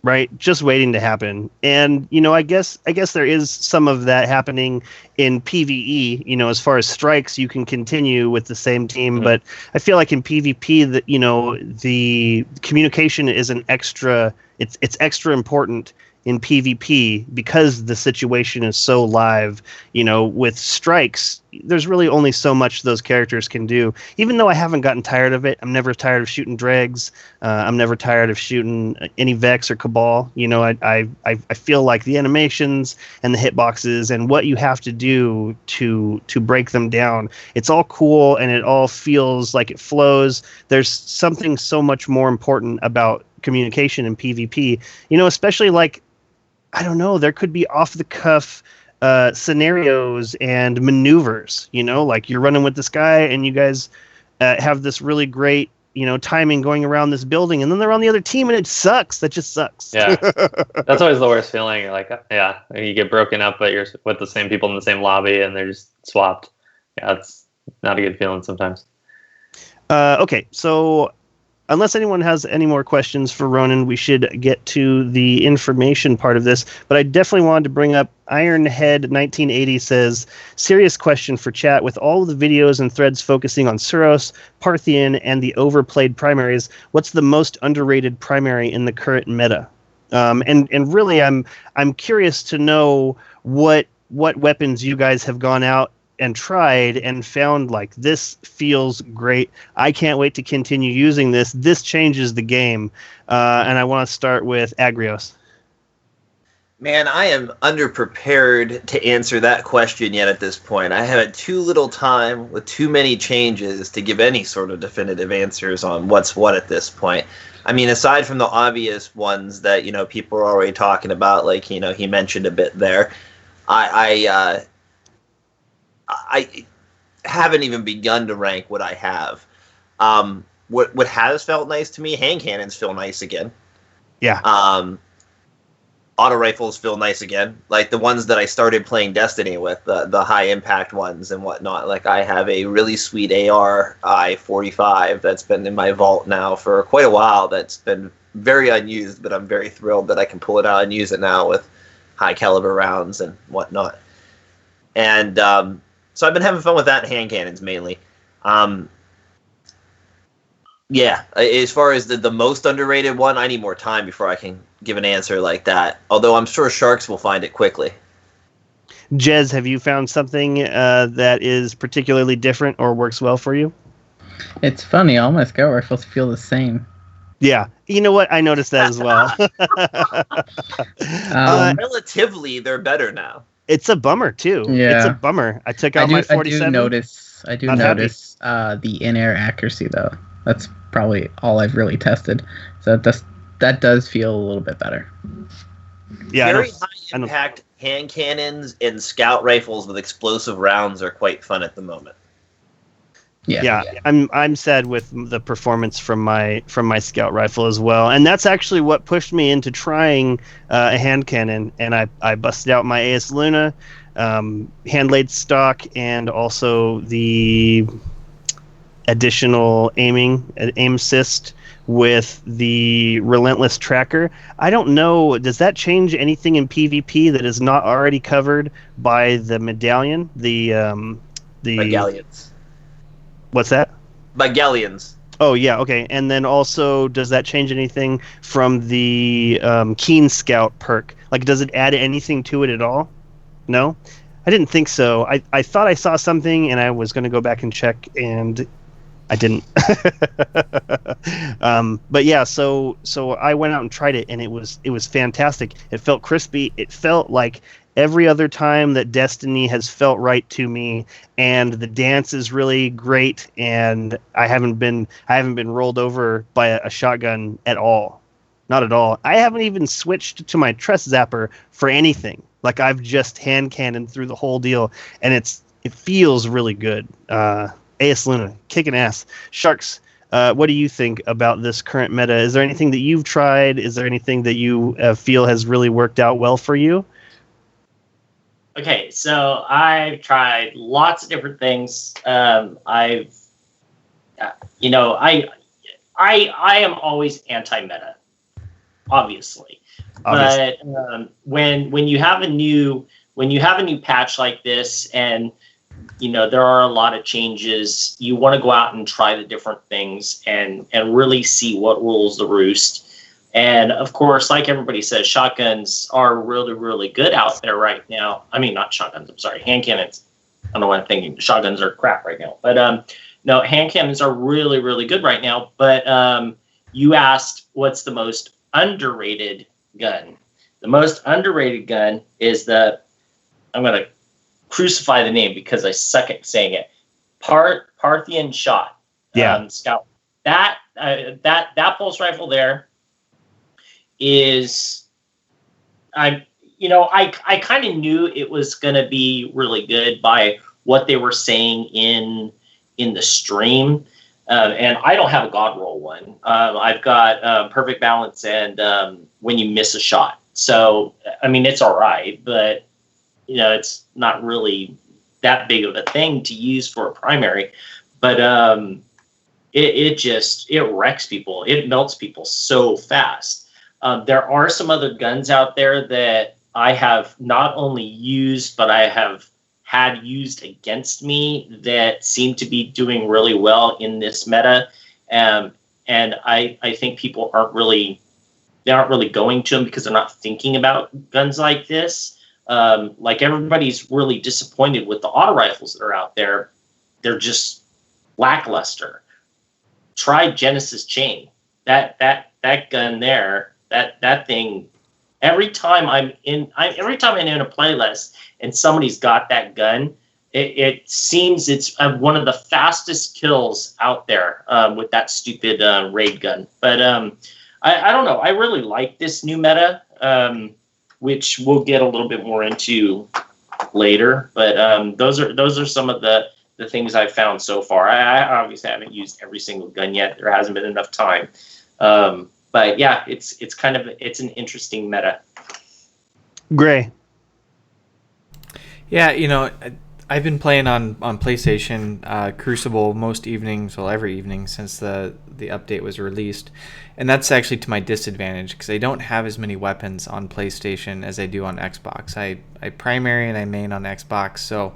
Right, just waiting to happen. And you know, I guess there is some of that happening in PvE. You know, as far as strikes, you can continue with the same team, but I feel like in PvP that, you know, the communication is it's extra important in PvP because the situation is so live. You know, with strikes, there's really only so much those characters can do. Even though I haven't gotten tired of it, I'm never tired of shooting dregs. I'm never tired of shooting any Vex or Cabal. You know, I feel like the animations and the hitboxes and what you have to do to break them down, it's all cool and it all feels like it flows. There's something so much more important about communication in PvP. You know, especially like, I don't know, there could be off the cuff scenarios and maneuvers, you know, like you're running with this guy and you guys have this really great, you know, timing going around this building, and then they're on the other team and it sucks. That just sucks. Yeah. That's always the worst feeling. You're like, yeah, you get broken up, but you're with the same people in the same lobby and they're just swapped. Yeah, it's not a good feeling sometimes. Okay, so unless anyone has any more questions for Ronin, we should get to the information part of this. But I definitely wanted to bring up Ironhead1980 says, serious question for chat. With all of the videos and threads focusing on Suros, Parthian, and the overplayed primaries, what's the most underrated primary in the current meta? And really, I'm curious to know what what weapons you guys have gone out and tried and found like this feels great. I can't wait to continue using this. This changes the game. And I want to start with Agrios. Man, I am underprepared to answer that question yet at this point. I have had too little time with too many changes to give any sort of definitive answers on what's what at this point. I mean, aside from the obvious ones that, people are already talking about, like, he mentioned a bit there, I haven't even begun to rank what I have. What has felt nice to me, hand cannons feel nice again. Yeah. Auto rifles feel nice again, like the ones that I started playing Destiny with, the high impact ones and whatnot. Like I have a really sweet AR I-45 that's been in my vault now for quite a while. That's been very unused, but I'm very thrilled that I can pull it out and use it now with high caliber rounds and whatnot. And so I've been having fun with that and hand cannons mainly. Yeah, as far as the most underrated one, I need more time before I can give an answer like that. Although I'm sure Sharks will find it quickly. Jez, have you found something that is particularly different or works well for you? It's funny, all my scout rifles feel the same. Yeah, you know what? I noticed that as well. Relatively, they're better now. It's a bummer too. Yeah. It's a bummer. I took out my 47. I do notice the in-air accuracy though. That's probably all I've really tested. So that does feel a little bit better. Yeah, very high impact hand cannons and scout rifles with explosive rounds are quite fun at the moment. Yeah. I'm sad with the performance from my scout rifle as well, and that's actually what pushed me into trying a hand cannon. And I busted out my AS Luna, hand laid stock, and also the additional aim assist with the relentless tracker. I don't know, does that change anything in PvP that is not already covered by the medallion? The Galleons. What's that? By Galleons. Oh yeah, okay. And then also, does that change anything from the Keen Scout perk? Like, does it add anything to it at all? No? I didn't think so. I thought I saw something, and I was going to go back and check, and I didn't. But yeah, so I went out and tried it, and it was fantastic. It felt crispy. It felt like every other time that Destiny has felt right to me, and the dance is really great, and I haven't been rolled over by a shotgun at all. Not at all. I haven't even switched to my Tress Zapper for anything. Like, I've just hand cannoned through the whole deal, and it feels really good. AS Luna, kicking ass. Sharks, what do you think about this current meta? Is there anything that you've tried? Is there anything that you feel has really worked out well for you? Okay, so I've tried lots of different things. I am always anti-meta, obviously. But when you have a new patch like this, and there are a lot of changes, you want to go out and try the different things and really see what rules the roost. And of course, like everybody says, shotguns are really, really good out there right now. I mean, not shotguns, I'm sorry, hand cannons. I don't know what I'm thinking. Shotguns are crap right now. But no, hand cannons are really, really good right now. But you asked what's the most underrated gun. The most underrated gun is I'm going to crucify the name because I suck at saying it. Parthian shot. Yeah. Scout. That pulse rifle there is, I kind of knew it was going to be really good by what they were saying in the stream. And I don't have a God roll one. I've got perfect balance and when you miss a shot. So, I mean, it's all right, but it's not really that big of a thing to use for a primary. But it wrecks people. It melts people so fast. There are some other guns out there that I have not only used, but I have had used against me that seem to be doing really well in this meta. And I think people aren't really going to them because they're not thinking about guns like this. Like everybody's really disappointed with the auto rifles that are out there. They're just lackluster. Try Genesis Chain. That gun there, that thing. Every time I'm in a playlist and somebody's got that gun, it seems it's one of the fastest kills out there with that stupid raid gun. But I don't know. I really like this new meta, which we'll get a little bit more into later. But those are some of the things I've found so far. I obviously haven't used every single gun yet. There hasn't been enough time. But yeah, it's an interesting meta. Gray. Yeah, I've been playing on PlayStation Crucible most evenings, well, every evening since the update was released, and that's actually to my disadvantage because I don't have as many weapons on PlayStation as I do on Xbox. I primary and I main on Xbox, so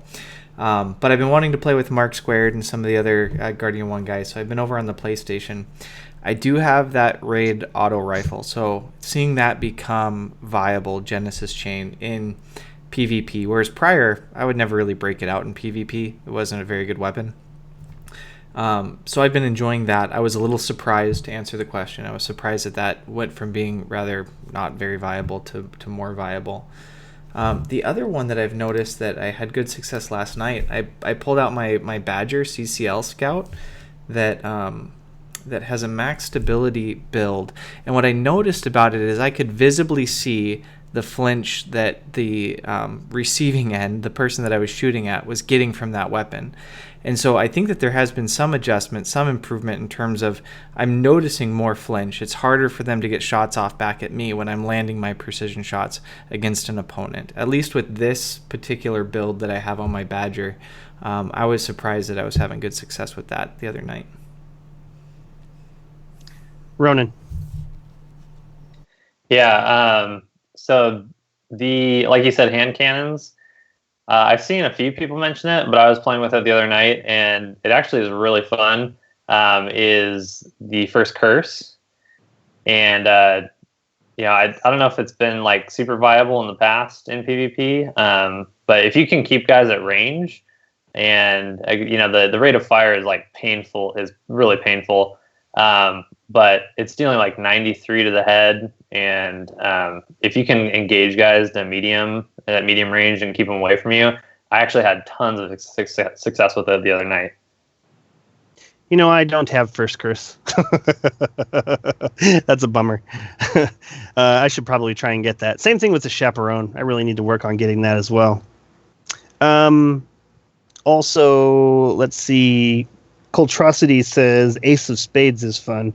but I've been wanting to play with Mark Squared and some of the other Guardian 1 guys, so I've been over on the PlayStation. I do have that raid auto rifle, so seeing that become viable Genesis Chain in PvP, whereas prior I would never really break it out in PvP. It wasn't a very good weapon. So I've been enjoying that. I was a little surprised, to answer the question. I was surprised that went from being rather not very viable to more viable. The other one that I've noticed that I had good success last night, I pulled out my Badger CCL Scout that has a max stability build, and what I noticed about it is I could visibly see the flinch that the receiving end, the person that I was shooting at, was getting from that weapon. And so I think that there has been some adjustment, some improvement in terms of I'm noticing more flinch. It's harder for them to get shots off back at me when I'm landing my precision shots against an opponent. At least with this particular build that I have on my Badger, I was surprised that I was having good success with that the other night. Ronin. Yeah, so like you said, hand cannons, I've seen a few people mention it, but I was playing with it the other night, and it actually is really fun. Is the first curse, and I don't know if it's been like super viable in the past in PvP, but if you can keep guys at range, and the rate of fire is like painful, is really painful. But it's dealing like 93 to the head, and if you can engage guys at medium range and keep them away from you, I actually had tons of success with it the other night. I don't have first curse. That's a bummer. I should probably try and get that. Same thing with the chaperone. I really need to work on getting that as well. Also, let's see. Coltrosity says Ace of Spades is fun.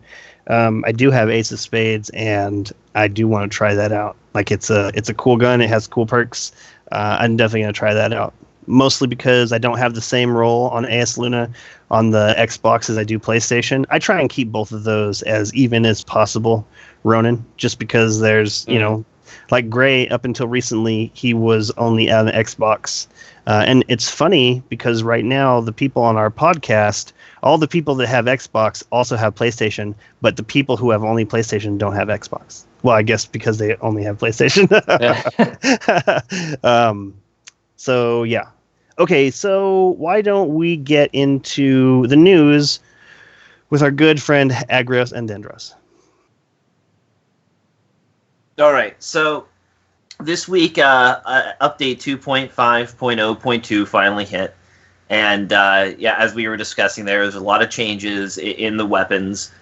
I do have Ace of Spades, and I do want to try that out. Like it's a cool gun. It has cool perks. I'm definitely gonna try that out. Mostly because I don't have the same role on AS Luna on the Xbox as I do PlayStation. I try and keep both of those as even as possible, Ronin, just because there's, like Gray, up until recently, he was only on the Xbox. And it's funny because right now, the people on our podcast, all the people that have Xbox also have PlayStation, but the people who have only PlayStation don't have Xbox. Well, I guess because they only have PlayStation. So, yeah. Okay, so why don't we get into the news with our good friend Agrios and Dendros? All right, so this week, update 2.5.0.2 finally hit. And as we were discussing, there's a lot of changes in the weapons.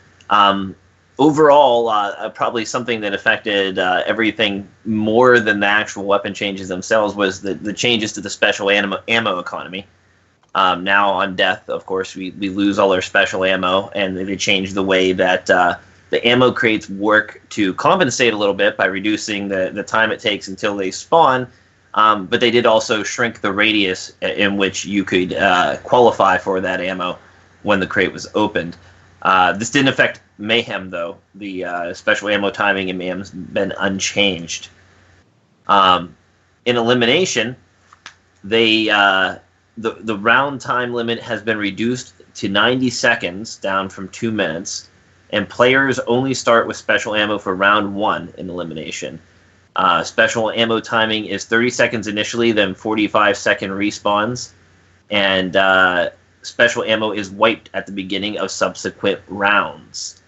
Overall, probably something that affected everything more than the actual weapon changes themselves was the changes to the special ammo economy. Now on death, of course, we lose all our special ammo, and they changed the way that the ammo crates work to compensate a little bit by reducing the time it takes until they spawn. But they did also shrink the radius in which you could qualify for that ammo when the crate was opened. This didn't affect Mayhem, though. The special ammo timing in Mayhem's been unchanged. In Elimination, the round time limit has been reduced to 90 seconds, down from 2 minutes, and players only start with special ammo for round 1 in Elimination. Special ammo timing is 30 seconds initially, then 45-second respawns. And special ammo is wiped at the beginning of subsequent rounds.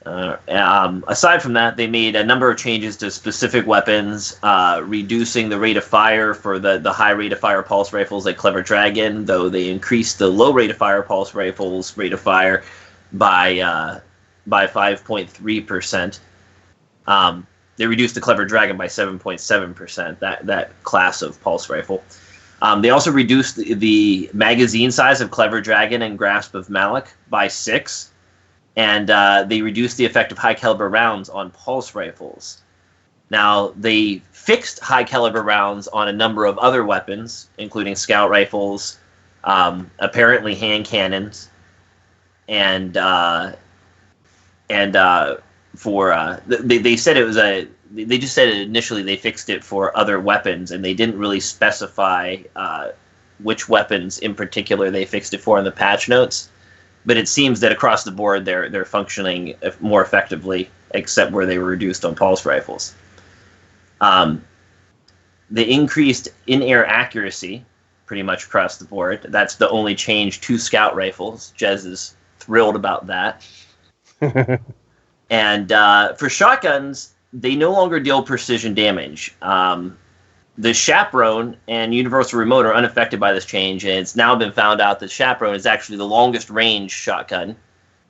Aside from that, they made a number of changes to specific weapons, reducing the rate of fire for the high rate of fire pulse rifles like Clever Dragon, though they increased the low rate of fire pulse rifles rate of fire by 5.3%. They reduced the Clever Dragon by 7.7%, that class of pulse rifle. They also reduced the magazine size of Clever Dragon and Grasp of Malak by 6, and they reduced the effect of high-caliber rounds on pulse rifles. Now, they fixed high-caliber rounds on a number of other weapons, including scout rifles, apparently hand cannons, and they said it was they just said initially they fixed it for other weapons, and they didn't really specify which weapons in particular they fixed it for in the patch notes. But it seems that across the board they're functioning more effectively, except where they were reduced on pulse rifles. They increased in-air accuracy pretty much across the board. That's the only change to scout rifles. Jez is thrilled about that. And for shotguns, they no longer deal precision damage. The Chaperone and Universal Remote are unaffected by this change, and it's now been found out that Chaperone is actually the longest range shotgun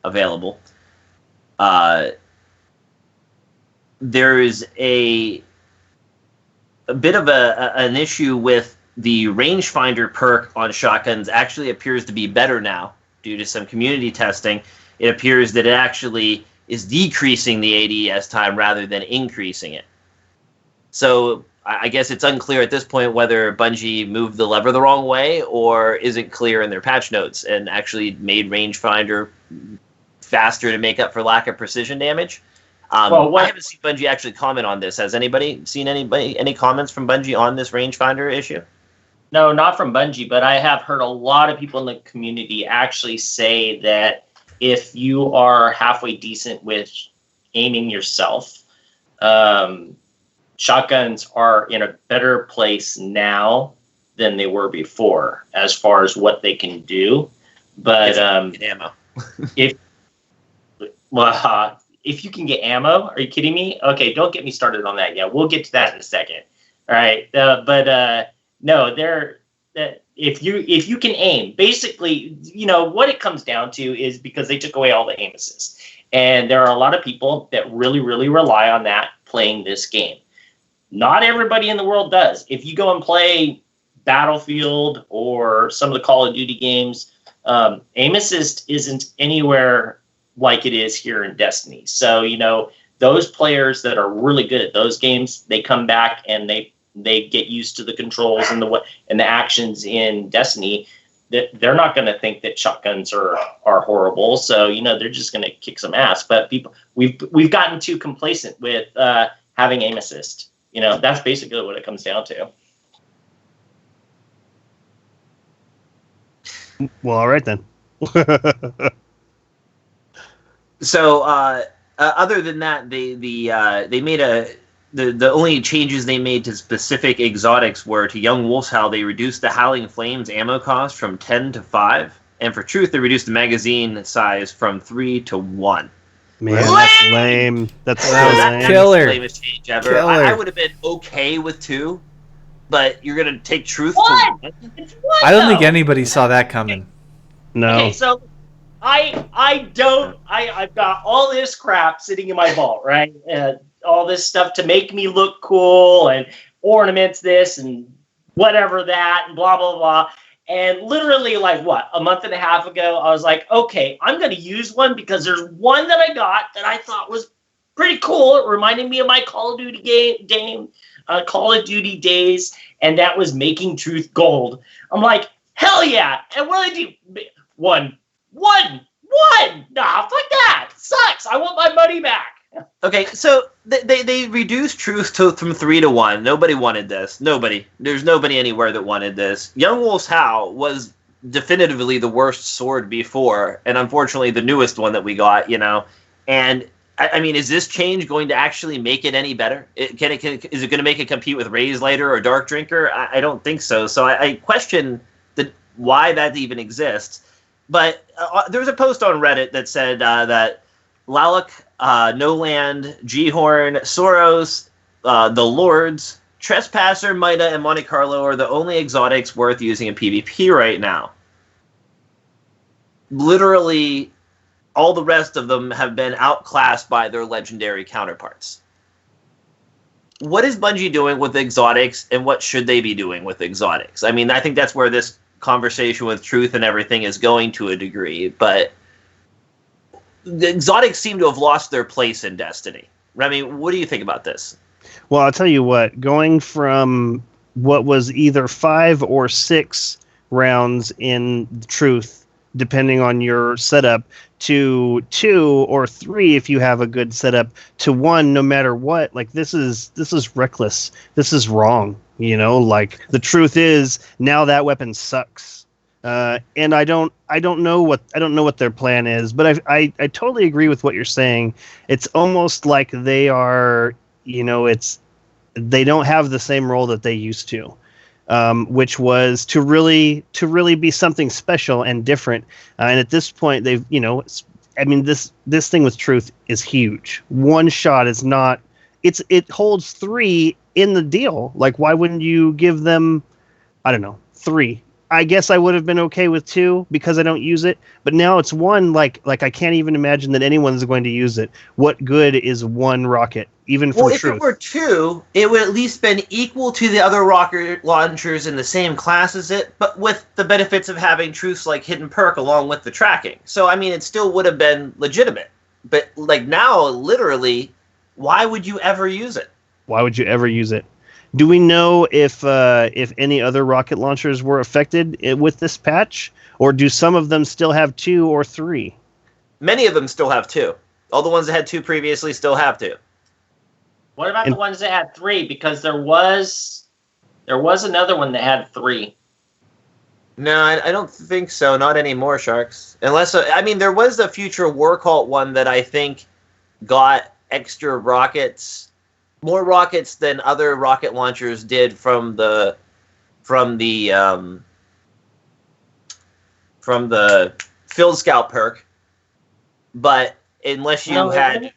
available. There is a bit of an issue with the rangefinder perk on shotguns. Actually appears to be better now due to some community testing. It appears that it actually is decreasing the ADS time rather than increasing it. So I guess it's unclear at this point whether Bungie moved the lever the wrong way or isn't clear in their patch notes and actually made rangefinder faster to make up for lack of precision damage. I haven't seen Bungie actually comment on this. Has anybody seen any comments from Bungie on this rangefinder issue? No, not from Bungie, but I have heard a lot of people in the community actually say that if you are halfway decent with aiming yourself, shotguns are in a better place now than they were before as far as what they can do. But ammo. If you can get ammo, are you kidding me? Okay, don't get me started on that yet. We'll get to that in a second. All right, no, if you can aim, basically, what it comes down to is because they took away all the aim assist, and there are a lot of people that really, really rely on that playing this game. Not everybody in the world does. If you go and play Battlefield or some of the Call of Duty games, aim assist isn't anywhere like it is here in Destiny. So, those players that are really good at those games, they come back and they get used to the controls and the actions in Destiny. They're not going to think that shotguns are horrible. So, they're just going to kick some ass. But we've gotten too complacent with having aim assist. That's basically what it comes down to. Well, all right then. So, other than that, they made the only changes they made to specific exotics were to Young Wolf's Howl. They reduced the Howling Flames ammo cost from 10 to 5, and for Truth, they reduced the magazine size from 3 to 1. Man, that's lame. That's lame. Killer. The lamest change ever. Killer. I would have been okay with 2, but you're gonna take Truth What? to 1? It's what, I don't though? think anybody saw that coming. No. Okay, so I've got all this crap sitting in my vault, right? All this stuff to make me look cool and ornaments this and whatever that and blah, blah, blah. And literally a month and a half ago, I was like, okay, I'm going to use one because there's one that I got that I thought was pretty cool. It reminded me of my Call of Duty Call of Duty days, and that was making Truth gold. I'm like, hell yeah. And what did I do? One. Nah, fuck that. Sucks. I want my money back. Okay, so they reduced Truth from 3 to 1. Nobody wanted this. Nobody. There's nobody anywhere that wanted this. Young Wolf's Howl was definitively the worst sword before, and unfortunately the newest one that we got, And I mean, is this change going to actually make it any better? Is it going to make it compete with Raise Lighter or Dark Drinker? I don't think so. So I question why that even exists. But there was a post on Reddit that said that Lalak, Noland, G-Horn, Soros, the Lords, Trespasser, Mida, and Monte Carlo are the only exotics worth using in PvP right now. Literally, all the rest of them have been outclassed by their legendary counterparts. What is Bungie doing with exotics, and what should they be doing with exotics? I mean, I think that's where this conversation with Truth and everything is going to a degree, but the exotics seem to have lost their place in Destiny. I mean, what do you think about this? Well, I'll tell you what, going from what was either 5 or 6 rounds in Truth, depending on your setup, to 2 or 3 if you have a good setup, to 1 no matter what, like this is reckless. This is wrong, you know, like the truth is now that weapon sucks. And I don't know what their plan is, but I totally agree with what you're saying. It's almost like they are, you know, they don't have the same role that they used to. Which was to really be something special and different. And at this point, they've, you know, I mean, this thing with Truth is huge. One shot is not. It holds 3 in the deal. Like, why wouldn't you give them? I don't know, 3. I guess I would have been okay with 2 because I don't use it. But now it's 1. Like I can't even imagine that anyone's going to use it. What good is 1 rocket? Even for Truth. If it were 2, it would at least been equal to the other rocket launchers in the same class as it, but with the benefits of having Truth's like hidden perk along with the tracking. So I mean, it still would have been legitimate. But like now, literally, why would you ever use it? Why would you ever use it? Do we know if any other rocket launchers were affected with this patch, or do some of them still have 2 or 3? Many of them still have 2. All the ones that had 2 previously still have 2. What about the ones that had 3? Because there was another one that had 3. No, I don't think so. Not anymore, Sharks. Unless I mean, there was a future War Cult one that I think got extra rockets, more rockets than other rocket launchers did from the Field Scout perk. But unless you had.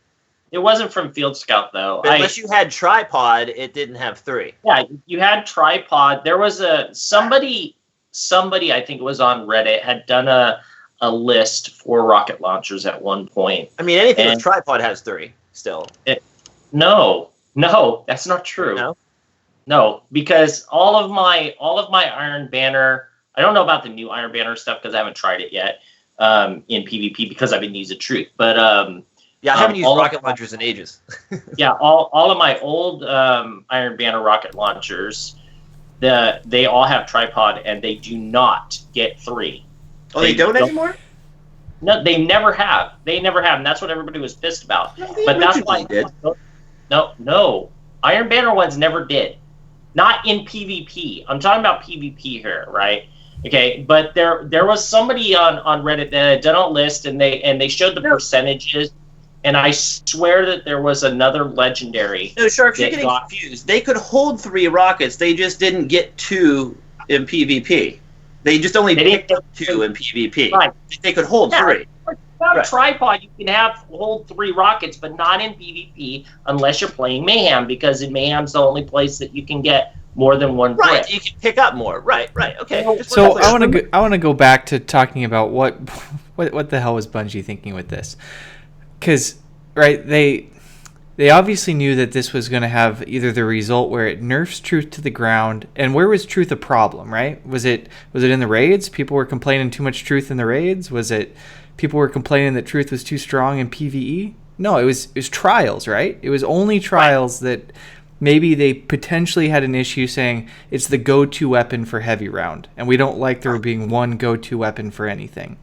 It wasn't from Field Scout, though. Unless you had Tripod, it didn't have 3. Yeah, you had Tripod. There was somebody, I think it was on Reddit, had done a list for rocket launchers at one point. I mean, anything with Tripod has 3 still. No, that's not true. No, because all of my Iron Banner, I don't know about the new Iron Banner stuff because I haven't tried it yet in PvP because I've been using Truth. But yeah, I haven't used rocket launchers in ages. Yeah, all of my old Iron Banner rocket launchers, they all have Tripod, and they do not get 3. Oh, they don't anymore? No, they never have. And that's what everybody was pissed about. No, but that's why. Did. No. Iron Banner ones never did. Not in PvP. I'm talking about PvP here, right? Okay, but there was somebody on Reddit that had done a list, and they showed the percentages. And I swear that there was another legendary. No, Sharks, you're getting confused. They could hold 3 rockets. They just didn't get 2 in PvP. They just only picked up 2 in PvP. Right. They could hold 3. Without Tripod, you can hold 3 rockets, but not in PvP unless you're playing Mayhem, because in Mayhem's the only place that you can get more than 1 right, brick. You can pick up more. Right, okay. So I want to go back to talking about what the hell was Bungie thinking with this. Because, right, they obviously knew that this was going to have either the result where it nerfs Truth to the ground, and where was Truth a problem, right? Was it in the raids? People were complaining too much Truth in the raids? Was it people were complaining that Truth was too strong in PvE? No, it was trials, right? It was only trials that maybe they potentially had an issue saying it's the go-to weapon for heavy round, and we don't like there being one go-to weapon for anything.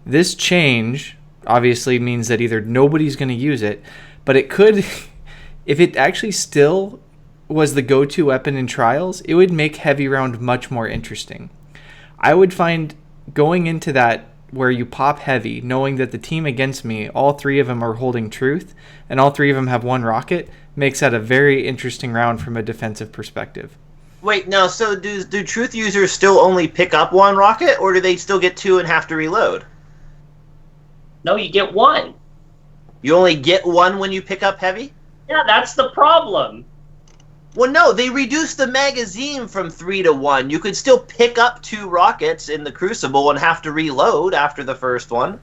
This change obviously means that either nobody's going to use it, but it could, if it actually still was the go-to weapon in trials, it would make heavy round much more interesting. I would find going into that where you pop heavy, knowing that the team against me, all three of them are holding truth, and all three of them have one rocket, makes that a very interesting round from a defensive perspective. Wait, no, so do truth users still only pick up one rocket, or do they still get two and have to reload? No, you get one. You only get one when you pick up heavy? Yeah, that's the problem. Well, no, they reduced the magazine from 3 to 1. You could still pick up 2 rockets in the Crucible and have to reload after the first one.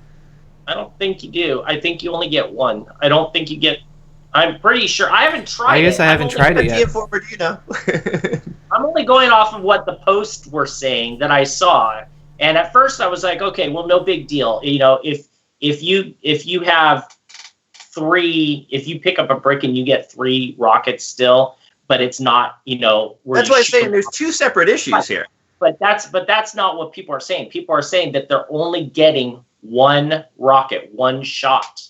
I don't think you do. I think you only get one. I don't think you get... I'm pretty sure. I haven't tried it. I guess I haven't tried it yet. Forward, you know. I'm only going off of what the posts were saying that I saw. And at first I was like, okay, well, no big deal. You know, if you have 3, if you pick up a brick and you get 3 rockets still, but it's not, you know, that's why I'm saying there's 2 separate issues here. But that's not what people are saying. People are saying that they're only getting 1 rocket, 1 shot.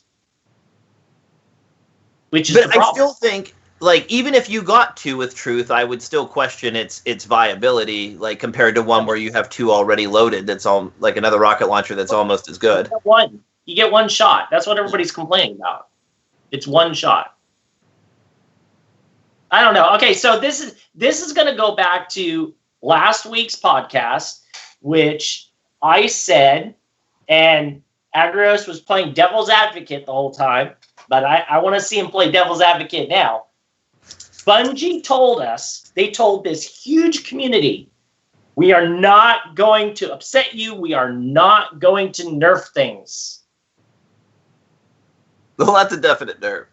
Which is the problem. I still think, like, even if you got 2 with truth, I would still question its viability, like, compared to one where you have 2 already loaded. That's all like another rocket launcher that's almost as good. You get 1 shot. That's what everybody's complaining about. It's 1 shot. I don't know. Okay, so this is going to go back to last week's podcast, which I said, and Agrios was playing devil's advocate the whole time, but I want to see him play devil's advocate now. Bungie told us, they told this huge community, we are not going to upset you. We are not going to nerf things. Well, that's a definite nerf.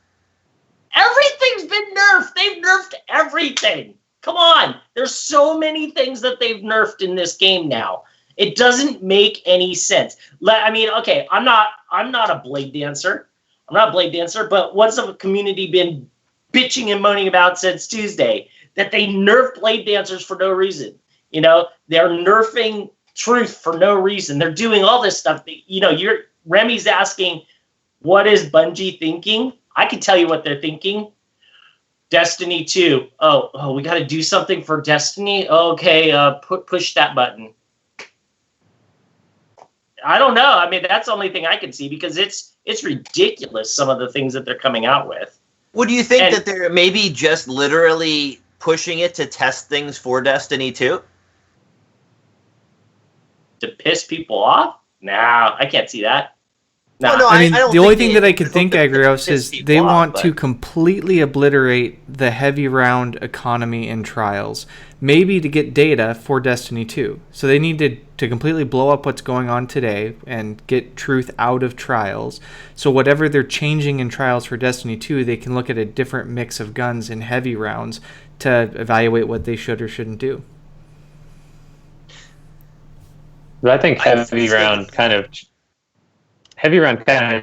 Everything's been nerfed. They've nerfed everything. Come on. There's so many things that they've nerfed in this game now. It doesn't make any sense. I mean, okay, I'm not a blade dancer. I'm not a blade dancer, but what's the community been bitching and moaning about since Tuesday? That they nerf blade dancers for no reason. You know, they're nerfing truth for no reason. They're doing all this stuff. You know, Remy's asking, what is Bungie thinking? I can tell you what they're thinking. Destiny 2. Oh, we got to do something for Destiny? Okay, push that button. I don't know. I mean, that's the only thing I can see because it's ridiculous, some of the things that they're coming out with. Well, do you think that they're maybe just literally pushing it to test things for Destiny 2? To piss people off? Nah, I can't see that. Nah. Well, no, I mean, the only thing that I could think, Agrios, is they want to completely obliterate the heavy round economy in Trials, maybe to get data for Destiny 2. So they need to completely blow up what's going on today and get truth out of Trials. So whatever they're changing in Trials for Destiny 2, they can look at a different mix of guns in heavy rounds to evaluate what they should or shouldn't do. But I think heavy round kind of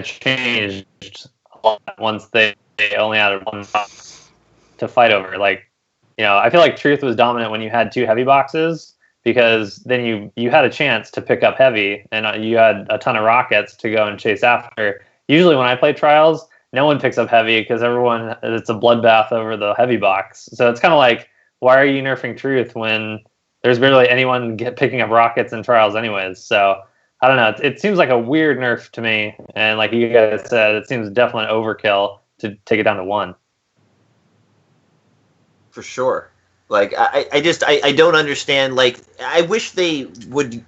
changed a lot once they only added 1 box to fight over. Like, you know, I feel like truth was dominant when you had 2 heavy boxes because then you had a chance to pick up heavy and you had a ton of rockets to go and chase after. Usually when I play Trials, no one picks up heavy because it's a bloodbath over the heavy box. So it's kind of like, why are you nerfing truth when there's barely anyone picking up rockets in Trials anyways? So I don't know. It seems like a weird nerf to me, and like you guys said, it seems definitely overkill to take it down to 1. For sure. Like I don't understand. Like I wish they would.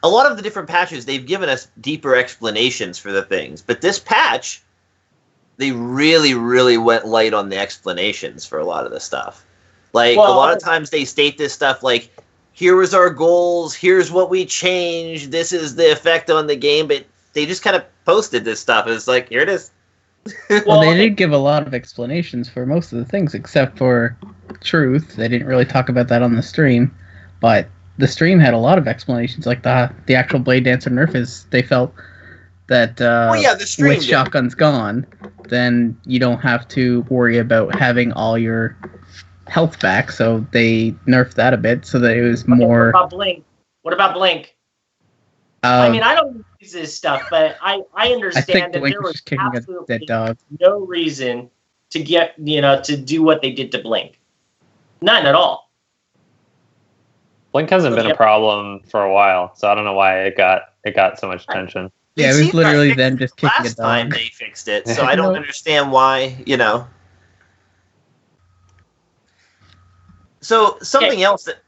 A lot of the different patches they've given us deeper explanations for the things, but this patch, they really, really went light on the explanations for a lot of the stuff. Like a lot of times they state this stuff like, here was our goals, here's what we changed, this is the effect on the game, but they just kind of posted this stuff. It's like, here it is. Well, they did give a lot of explanations for most of the things, except for truth. They didn't really talk about that on the stream, but the stream had a lot of explanations, like the actual Blade Dancer nerf is, they felt that the stream with shotguns gone, then you don't have to worry about having all your health back, so they nerfed that a bit so that it was more. What about Blink? I mean, I don't use this stuff, but I understand that there was absolutely no reason to get to do what they did to Blink. None at all. Blink hasn't been a problem for a while, so I don't know why it got it got so much attention. They Yeah, it was seemed to literally fix them it just kicking a last time dog. they fixed it, so I don't understand why. So something else that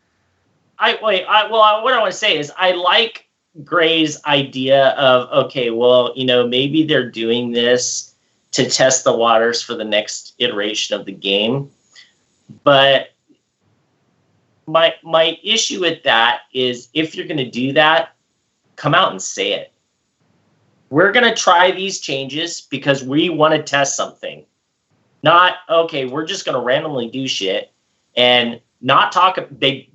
what I want to say is I like Gray's idea of, okay, well, maybe they're doing this to test the waters for the next iteration of the game. But my issue with that is, if you're going to do that, come out and say it. We're going to try these changes because we want to test something. Not, okay, we're just going to randomly do shit and not talk. Okay,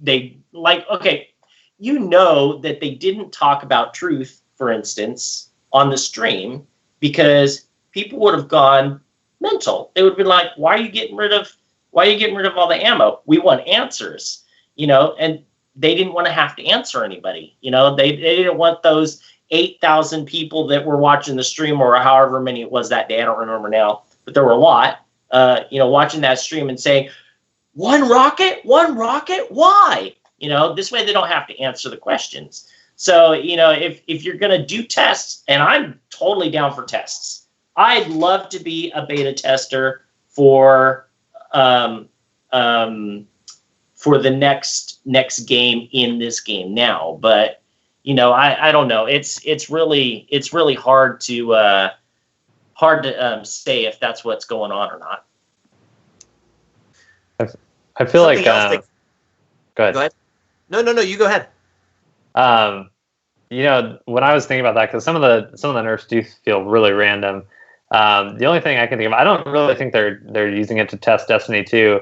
that they didn't talk about truth, for instance, on the stream because people would have gone mental. They would have been like, why are you getting rid of all the ammo? We want answers, and they didn't want to have to answer anybody. They didn't want those 8,000 people that were watching the stream, or however many it was that day. I don't remember now, but there were a lot, watching that stream and saying, one rocket, why? This way they don't have to answer the questions. So, if you're going to do tests, and I'm totally down for tests. I'd love to be a beta tester for the next game in this game now. But, I don't know. It's really hard to say if that's what's going on or not. I feel something like else go ahead. No, you go ahead. When I was thinking about that, because some of the nerfs do feel really random. The only thing I can think of, I don't really think they're using it to test Destiny 2.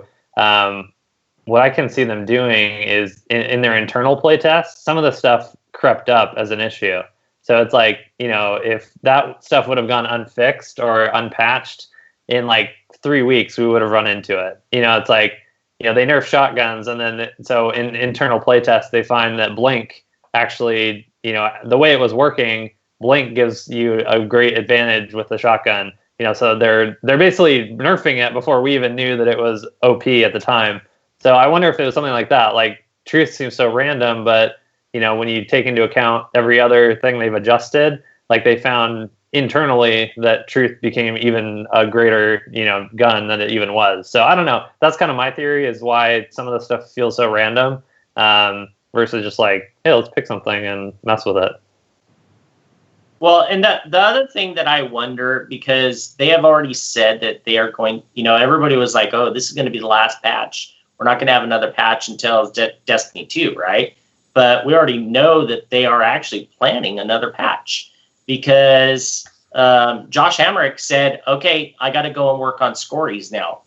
What I can see them doing is in their internal play tests, some of the stuff crept up as an issue. So it's like, if that stuff would have gone unfixed or unpatched in like 3 weeks, we would have run into it. It's like, they nerf shotguns, and then so in internal playtests they find that blink actually, the way it was working, blink gives you a great advantage with the shotgun. So they're basically nerfing it before we even knew that it was OP at the time. So I wonder if it was something like that. Like, truth seems so random, but when you take into account every other thing they've adjusted, like they found internally that truth became even a greater, gun than it even was. So I don't know. That's kind of my theory, is why some of the stuff feels so random, versus just like, hey, let's pick something and mess with it. Well, and the other thing that I wonder, because they have already said that they are going, everybody was like, oh, this is going to be the last patch. We're not going to have another patch until Destiny 2, right? But we already know that they are actually planning another patch. Because Josh Hamrick said, okay, I got to go and work on Scories now,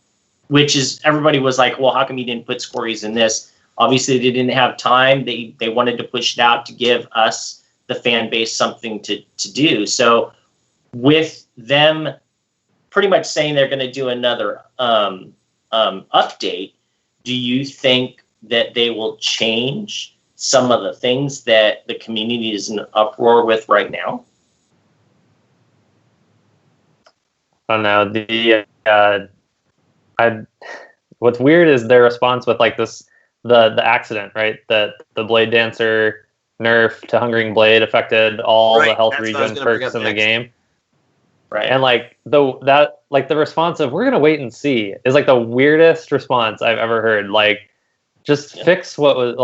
which is, everybody was like, well, how come you didn't put Scories in this? Obviously, they didn't have time. They wanted to push it out to give us, the fan base, something to do. So with them pretty much saying they're going to do another update, do you think that they will change some of the things that the community is in uproar with right now? I don't know. What's weird is their response with like this, the accident, right? That the Blade Dancer nerf to Hungering Blade affected all the health regen perks in the game. Right. And like the response of, we're gonna wait and see, is like the weirdest response I've ever heard. Like, just fix what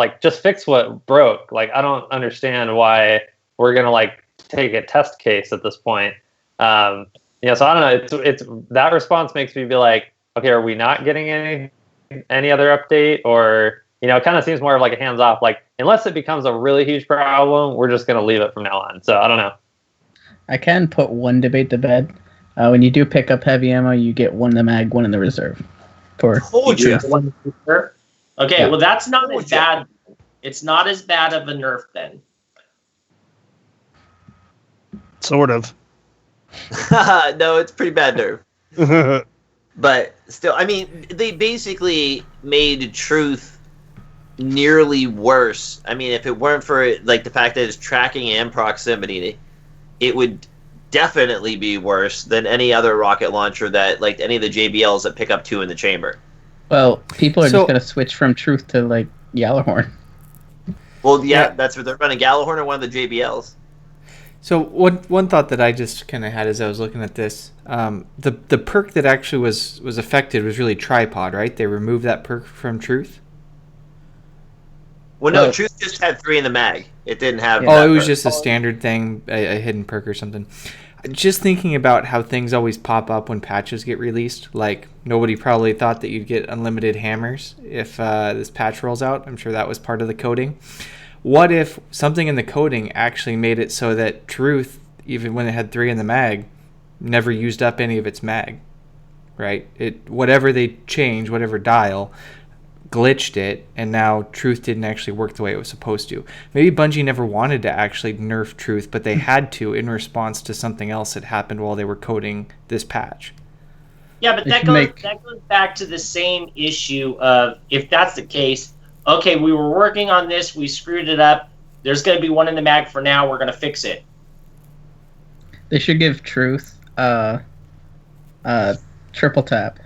broke. Like, I don't understand why we're gonna like take a test case at this point. So I don't know. It's that response makes me be like, okay, are we not getting any other update? Or, it kind of seems more of like a hands off, like, unless it becomes a really huge problem, we're just going to leave it from now on. So I don't know. I can put one debate to bed. When you do pick up heavy ammo, you get one in the mag, one in the reserve. Okay, yeah. Well, that's not as bad. It's not as bad of a nerf then. Sort of. No, it's pretty bad nerf. But still, I mean, they basically made truth nearly worse. I mean, if it weren't for like the fact that it's tracking and proximity, it would definitely be worse than any other rocket launcher that, like, any of the JBLs that pick up 2 in the chamber. Well, people are just going to switch from truth to like Gjallarhorn. Well, yeah, that's what they're running, Gjallarhorn or one of the JBLs. So one thought that I just kind of had as I was looking at this, the perk that actually was affected was really tripod, right? They removed that perk from Truth. Well, no, Truth just had 3 in the mag. It didn't have. Oh, that it was perk. just a standard thing, a hidden perk or something. Just thinking about how things always pop up when patches get released. Like, nobody probably thought that you'd get unlimited hammers if this patch rolls out. I'm sure that was part of the coding. What if something in the coding actually made it so that Truth, even when it had 3 in the mag, never used up any of its mag, right? Whatever they changed, whatever dial, glitched it, and now Truth didn't actually work the way it was supposed to. Maybe Bungie never wanted to actually nerf Truth, but they had to in response to something else that happened while they were coding this patch. Yeah, but that goes back to the same issue of, if that's the case, okay, we were working on this, we screwed it up, there's going to be 1 in the mag for now, we're going to fix it. They should give Truth triple tap.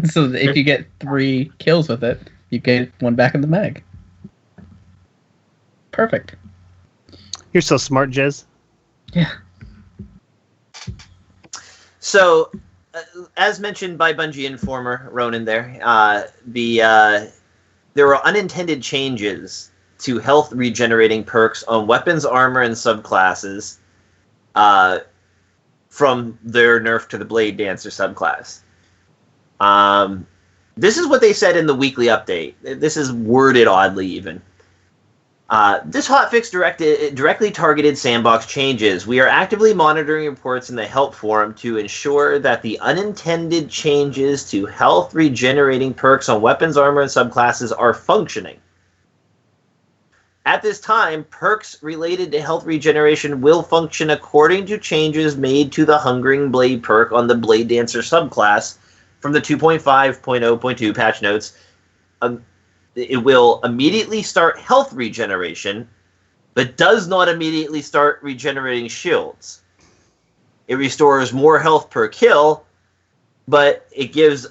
So if you get 3 kills with it, you get 1 back in the mag. Perfect. You're so smart, Jez. Yeah. So, as mentioned by Bungie Informer Ronin, there were unintended changes to health regenerating perks on weapons, armor, and subclasses from their nerf to the Blade Dancer subclass. This is what they said in the weekly update. This is worded oddly, even. This hotfix directly targeted sandbox changes. We are actively monitoring reports in the help forum to ensure that the unintended changes to health regenerating perks on weapons, armor, and subclasses are functioning. At this time, perks related to health regeneration will function according to changes made to the Hungering Blade perk on the Blade Dancer subclass from the 2.5.0.2 patch notes. It will immediately start health regeneration, but does not immediately start regenerating shields. It restores more health per kill, but it gives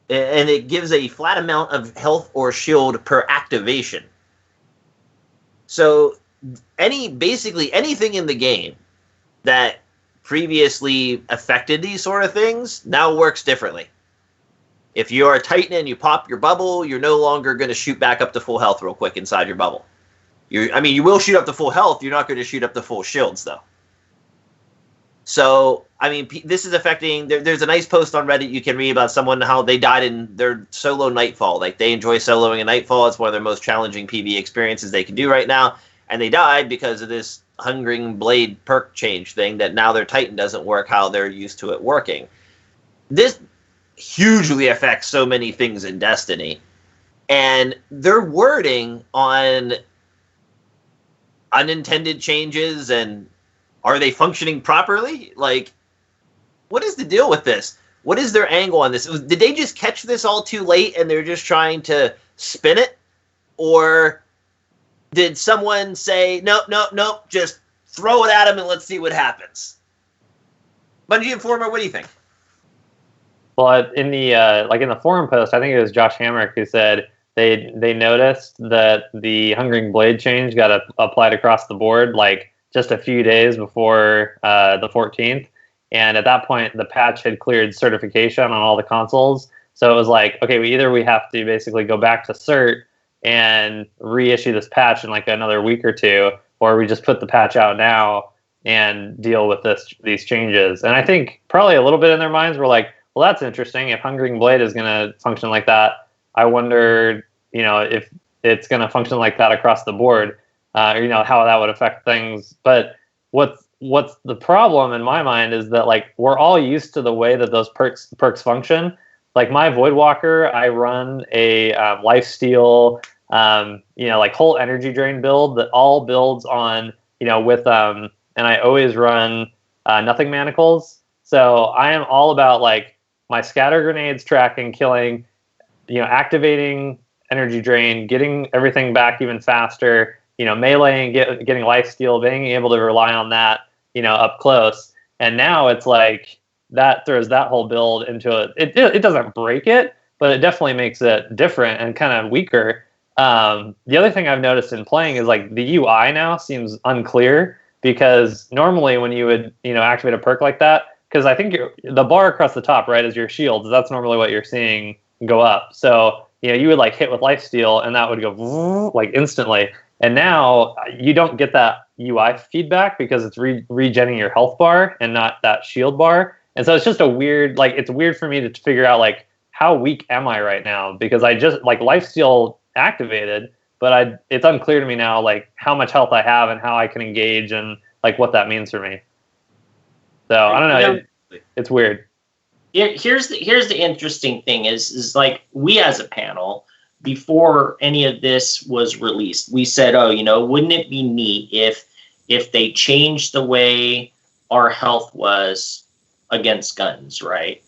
a flat amount of health or shield per activation. So basically anything in the game that previously affected these sort of things now works differently. If you are a Titan and you pop your bubble, you're no longer going to shoot back up to full health real quick inside your bubble. You will shoot up to full health. You're not going to shoot up to full shields, though. So, this is affecting... There's a nice post on Reddit you can read about someone, how they died in their solo Nightfall. Like, they enjoy soloing in Nightfall. It's one of their most challenging PvE experiences they can do right now. And they died because of this Hungering Blade perk change thing that now their Titan doesn't work how they're used to it working. This hugely affects so many things in Destiny. And their wording on unintended changes and are they functioning properly? Like, what is the deal with this? What is their angle on this? Did they just catch this all too late and they're just trying to spin it? Or did someone say, nope, just throw it at them and let's see what happens? Bungie Informer, what do you think? Well, in the forum post, I think it was Josh Hamrick who said they noticed that the Hungering Blade change got applied across the board like just a few days before the 14th, and at that point the patch had cleared certification on all the consoles. So it was like, okay, we have to basically go back to cert and reissue this patch in like another week or two, or we just put the patch out now and deal with these changes. And I think probably a little bit in their minds were like, well, that's interesting. If Hungering Blade is going to function like that, I wonder, if it's going to function like that across the board, how that would affect things. But what's the problem in my mind is that like we're all used to the way that those perks function. Like my Voidwalker, I run a lifesteal, like whole energy drain build that all builds on, and I always run nothing manacles. So I am all about like my scatter grenades tracking, killing, activating energy drain, getting everything back even faster, meleeing, getting lifesteal, being able to rely on that, up close. And now it's like that throws that whole build into it. It doesn't break it, but it definitely makes it different and kind of weaker. The other thing I've noticed in playing is like the UI now seems unclear, because normally when you would, activate a perk like that, because I think the bar across the top, right, is your shields. That's normally what you're seeing go up. So, you would like hit with lifesteal and that would go like instantly. And now you don't get that UI feedback because it's regenning your health bar and not that shield bar. And so it's just it's weird for me to figure out like how weak am I right now, because I just like lifesteal activated, but it's unclear to me now like how much health I have and how I can engage and like what that means for me. So I don't know. It's weird. Here's the interesting thing is like we as a panel, before any of this was released, we said, wouldn't it be neat if they changed the way our health was against guns, right?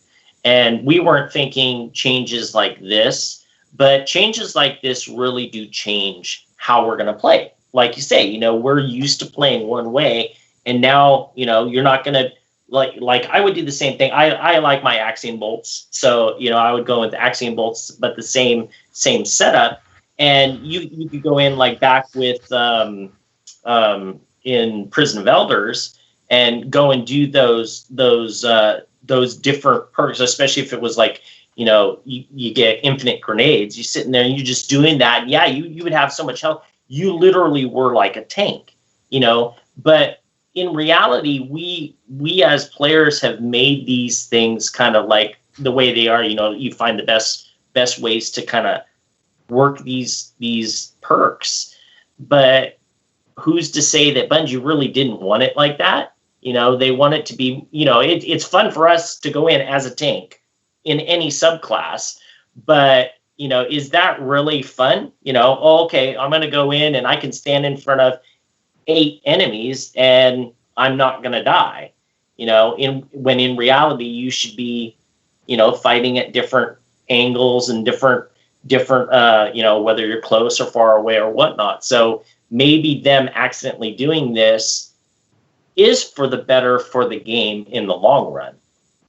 And we weren't thinking changes like this, but changes like this really do change how we're going to play. Like you say, we're used to playing one way, and now, you're not going to like I would do the same thing. I like my Axiom bolts, so I would go with Axiom bolts, but the same setup. And you could go in like back with in Prison of Elders and go and do those different perks, especially if it was like you get infinite grenades. You're sitting there and you're just doing that. Yeah, you would have so much health. You literally were like a tank, but in reality, we as players have made these things kind of like the way they are. You find the best ways to kind of work these perks. But who's to say that Bungie really didn't want it like that? They want it to be. It's fun for us to go in as a tank in any subclass, but is that really fun? Okay, I'm going to go in and I can stand in front of 8 enemies and I'm not going to die, when in reality you should be, fighting at different angles and different, whether you're close or far away or whatnot. So maybe them accidentally doing this is for the better for the game in the long run,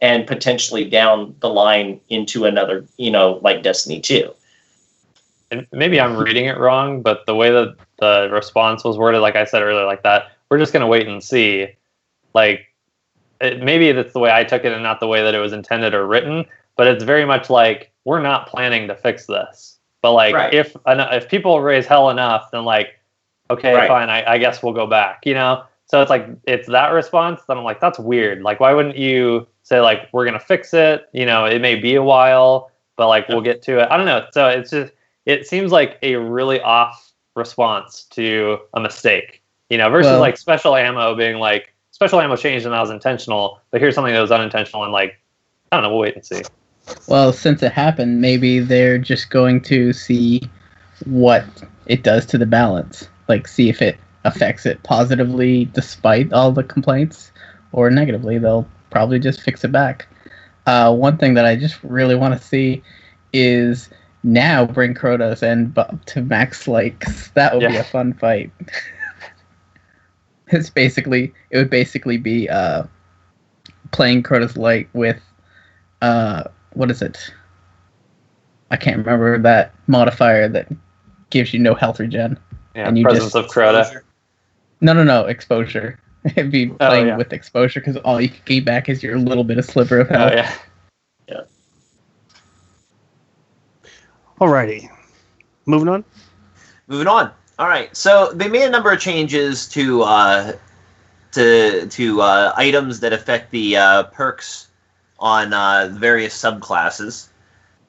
and potentially down the line into another, like Destiny 2. And maybe I'm reading it wrong, but the way that the response was worded, like I said earlier, like that, we're just going to wait and see. Like, maybe that's the way I took it and not the way that it was intended or written, but it's very much like, we're not planning to fix this. But like, right. if people raise hell enough, then like, okay, right. Fine, I guess we'll go back, So it's like, it's that response, then I'm like, that's weird. Like, why wouldn't you say like, we're going to fix it? It may be a while, but like, we'll get to it. I don't know. So it's just, it seems like a really off response to a mistake, versus like special ammo being like, special ammo changed and that was intentional, but here's something that was unintentional, and like, I don't know, we'll wait and see. Well, since it happened, maybe they're just going to see what it does to the balance. Like, see if it affects it positively despite all the complaints, or negatively. They'll probably just fix it back. One thing that I just really want to see is now bring Krotos and to max likes. That would be a fun fight. It would basically be playing Krotos Light with what is it? I can't remember that modifier that gives you no health regen. Yeah, and you presence of Crota. No, exposure. It'd be playing with exposure, because all you can gain back is your little bit of sliver of health. Oh yeah. Alrighty, moving on. All right, so they made a number of changes to items that affect the perks on various subclasses.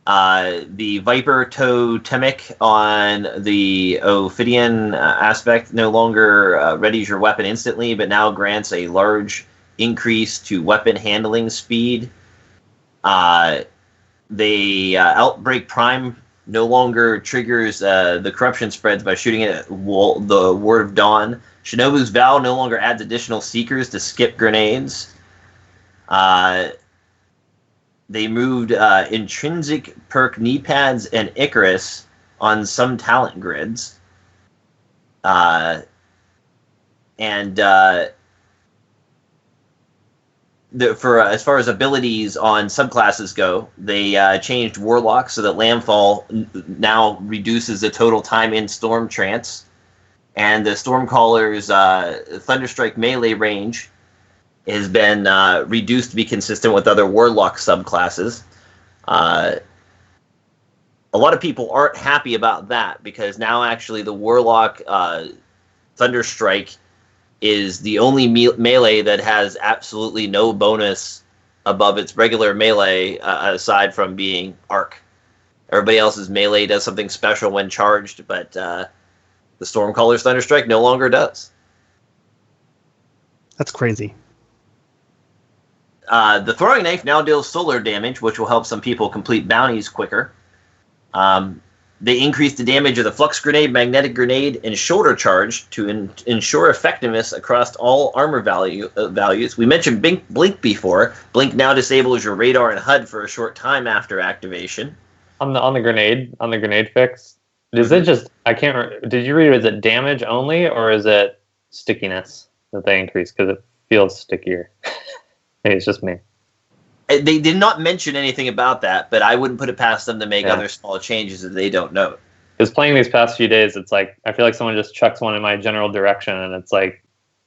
The Viper Totemic on the Ophidian aspect no longer readies your weapon instantly, but now grants a large increase to weapon handling speed. The Outbreak Prime no longer triggers the corruption spreads by shooting it at the Ward of Dawn. Shinobu's Vow no longer adds additional Seekers to skip grenades. They moved intrinsic perk knee pads and Icarus on some talent grids. And as far as abilities on subclasses go, they changed Warlock so that Landfall now reduces the total time in Storm Trance, and the Stormcaller's Thunderstrike melee range has been reduced to be consistent with other Warlock subclasses. A lot of people aren't happy about that because now actually the Warlock Thunderstrike is the only melee that has absolutely no bonus above its regular melee aside from being arc. Everybody else's melee does something special when charged, but the Stormcaller's Thunderstrike no longer does. That's crazy. The throwing knife now deals solar damage, which will help some people complete bounties quicker. They increased the damage of the Flux Grenade, Magnetic Grenade, and Shoulder Charge to ensure effectiveness across all armor values. We mentioned Blink before. Blink now disables your radar and HUD for a short time after activation. On the grenade fix, is it just did you read is it damage only or is it stickiness that they increase because it feels stickier? Maybe it's just me. They did not mention anything about that, but I wouldn't put it past them to make other small changes that they don't know. Because playing these past few days, it's like I feel like someone just chucks one in my general direction, and it's like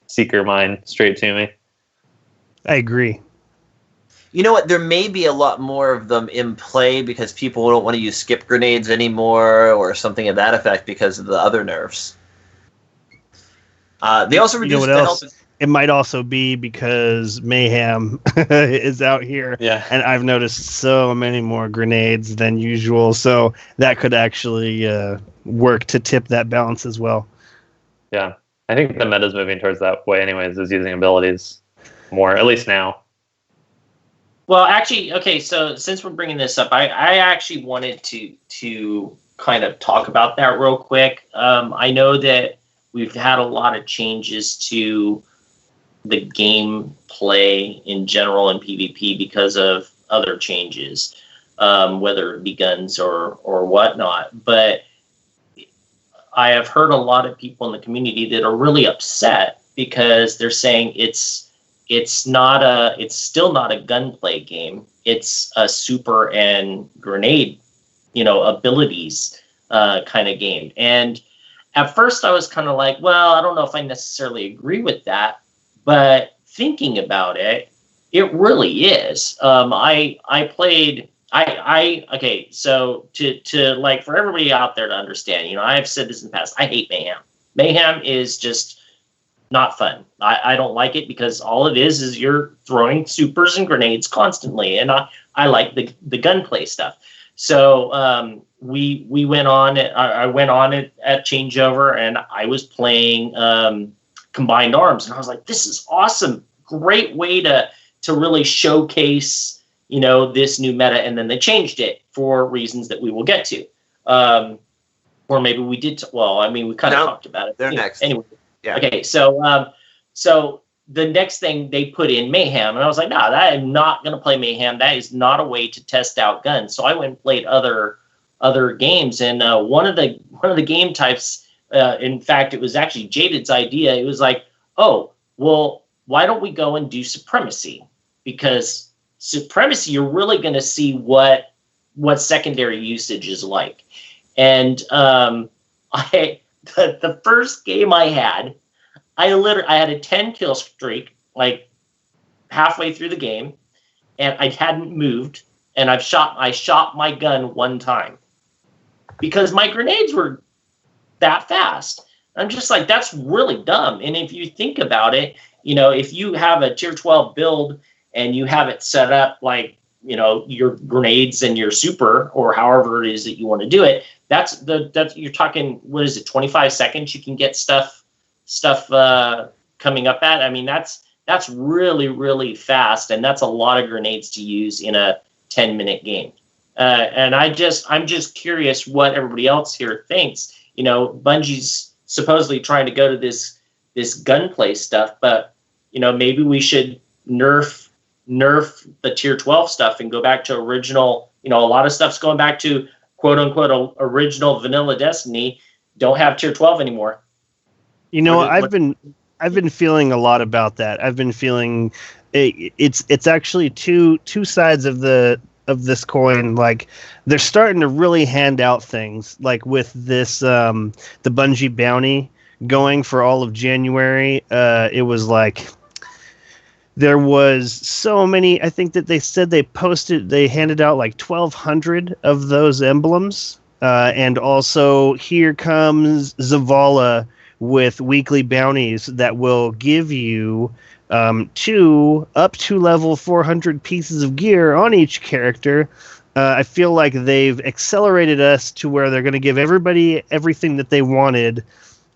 Seeker Mine straight to me. I agree. You know what? There may be a lot more of them in play because people don't want to use skip grenades anymore or something of that effect because of the other nerfs. They also reduced the health. It might also be because Mayhem is out here, and I've noticed so many more grenades than usual, so that could actually work to tip that balance as well. Yeah, I think the meta's moving towards that way anyways, is using abilities more, at least now. Well, actually, okay, so since we're bringing this up, I actually wanted to kind of talk about that real quick. I know that we've had a lot of changes to the gameplay in general in PvP because of other changes, whether it be guns or whatnot. But I have heard a lot of people in the community that are really upset because they're saying it's still not a gunplay game. It's a super and grenade, abilities kind of game. And at first I was kind of like, well, I don't know if I necessarily agree with that. But thinking about it, it really is. Okay, so to like for everybody out there to understand, I've said this in the past, I hate Mayhem. Mayhem is just not fun. I don't like it because all it is you're throwing supers and grenades constantly, and I like the gunplay stuff. So we went on. I went on it at changeover, and I was playing Combined Arms, and I was like, this is awesome, great way to really showcase this new meta. And then they changed it for reasons that we will get to, or maybe we did we kind of talked about it. They're next anyway. Yeah. Okay, so the next thing they put in Mayhem, and I was like, no, I'm not going to play Mayhem. That is not a way to test out guns. So I went and played other games, and one of the game types. In fact, it was actually Jaded's idea. It was like, oh, well, why don't we go and do Supremacy? Because Supremacy, you're really going to see what secondary usage is like. And the first game I had, I had a 10 kill streak, like halfway through the game, and I hadn't moved, and I shot my gun one time because my grenades were that fast. I'm just like, that's really dumb. And if you think about it, if you have a tier 12 build and you have it set up like, your grenades and your super or however it is that you want to do it, that's you're talking, what is it, 25 seconds you can get stuff coming up at. I mean, that's really, really fast, and that's a lot of grenades to use in a 10-minute game. And I'm just curious what everybody else here thinks. Bungie's supposedly trying to go to this gunplay stuff, but maybe we should nerf the tier 12 stuff and go back to original. A lot of stuff's going back to quote unquote original vanilla Destiny. Don't have tier 12 anymore. I've been feeling a lot about that. I've been feeling it's actually two sides of this coin. Like, they're starting to really hand out things, like with this the Bungie bounty going for all of January. It was like there was so many. I think that they said they handed out like 1,200 of those emblems, and also here comes Zavala with weekly bounties that will give you up to level 400 pieces of gear on each character. I feel like they've accelerated us to where they're going to give everybody everything that they wanted,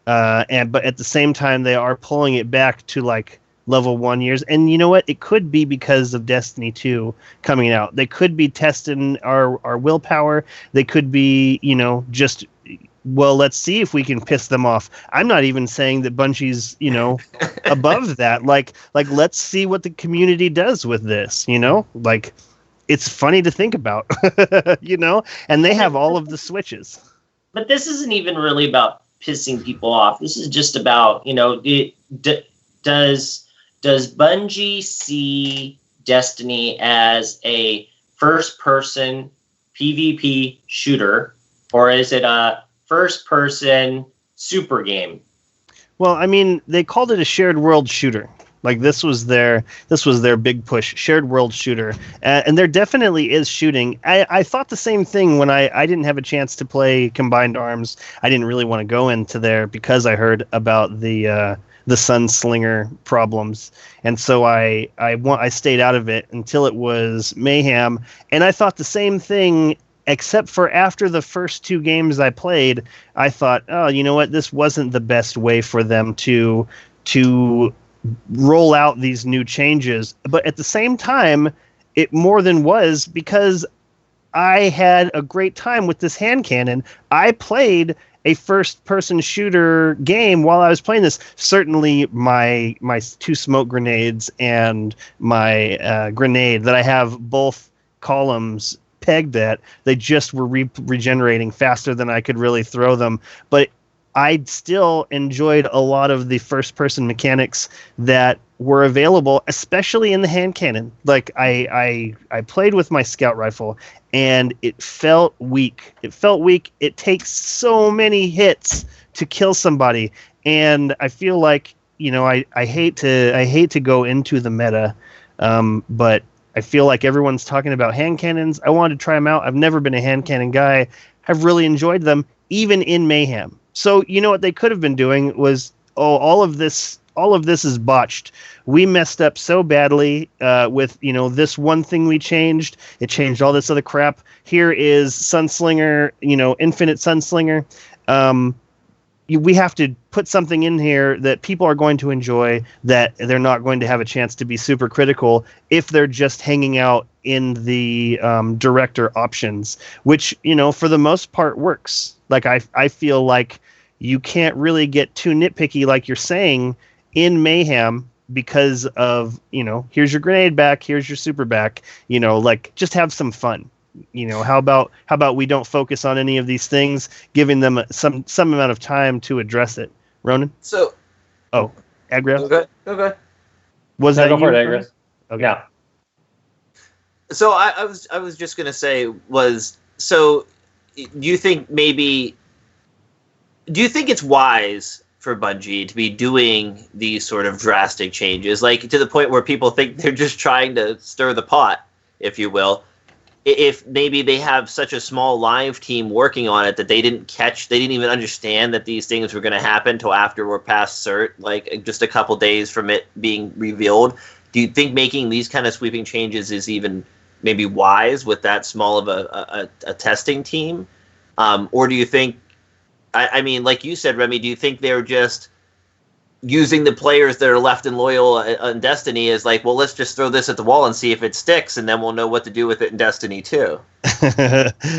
but at the same time they are pulling it back to like level 1 years. And you know what? It could be because of Destiny 2 coming out. They could be testing our willpower. They could be, just, well, let's see if we can piss them off. I'm not even saying that Bungie's, above that. Like let's see what the community does with this, Like, it's funny to think about, and they have all of the switches. But this isn't even really about pissing people off. This is just about, does Bungie see Destiny as a first-person PvP shooter, or is it a first-person super game? Well, I mean, they called it a shared world shooter. Like, this was their big push, shared world shooter, and there definitely is shooting. I thought the same thing when I didn't have a chance to play Combined Arms. I didn't really want to go into there because I heard about the Sunslinger problems, and so I stayed out of it until it was Mayhem, and I thought the same thing. Except for after the first 2 games I played, I thought, oh, you know what? This wasn't the best way for them to roll out these new changes. But at the same time, it more than was, because I had a great time with this hand cannon. I played a first-person shooter game while I was playing this. Certainly my 2 smoke grenades and my grenade that I have both columns pegged at, they just were regenerating faster than I could really throw them. But I still enjoyed a lot of the first-person mechanics that were available, especially in the hand cannon. Like, I played with my scout rifle, and it felt weak. It takes so many hits to kill somebody, and I feel like, I hate to go into the meta, but I feel like everyone's talking about hand cannons. I wanted to try them out. I've never been a hand cannon guy. I've really enjoyed them, even in Mayhem. So, what they could have been doing was, all of this is botched. We messed up so badly with, this one thing we changed. It changed all this other crap. Here is Sunslinger, Infinite Sunslinger. We have to put something in here that people are going to enjoy, that they're not going to have a chance to be super critical if they're just hanging out in the director options, which, for the most part works. Like, I feel like you can't really get too nitpicky, like you're saying, in Mayhem, because of, here's your grenade back, here's your super back, like, just have some fun. How about we don't focus on any of these things, giving them some amount of time to address it. Ronin? So, Agrios? Okay. Was that go you? for it, Agrios. Okay. Yeah. So I was just gonna say do you think it's wise for Bungie to be doing these sort of drastic changes, like to the point where people think they're just trying to stir the pot, if you will? If maybe they have such a small live team working on it that they didn't even understand that these things were going to happen till after we're past cert, like just a couple days from it being revealed. Do you think making these kind of sweeping changes is even maybe wise with that small of a testing team? Or do you think, I mean, like you said, Remy, do you think they're just using the players that are left and loyal on Destiny as like, well, let's just throw this at the wall and see if it sticks, and then we'll know what to do with it in Destiny 2?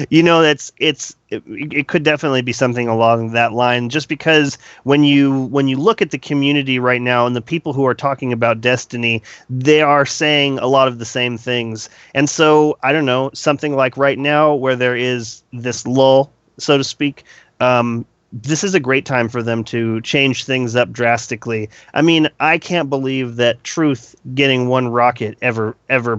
It could definitely be something along that line, just because when you look at the community right now and the people who are talking about Destiny, they are saying a lot of the same things. And so, I don't know, something like right now where there is this lull, so to speak, this is a great time for them to change things up drastically. I mean, I can't believe that Truth getting one rocket ever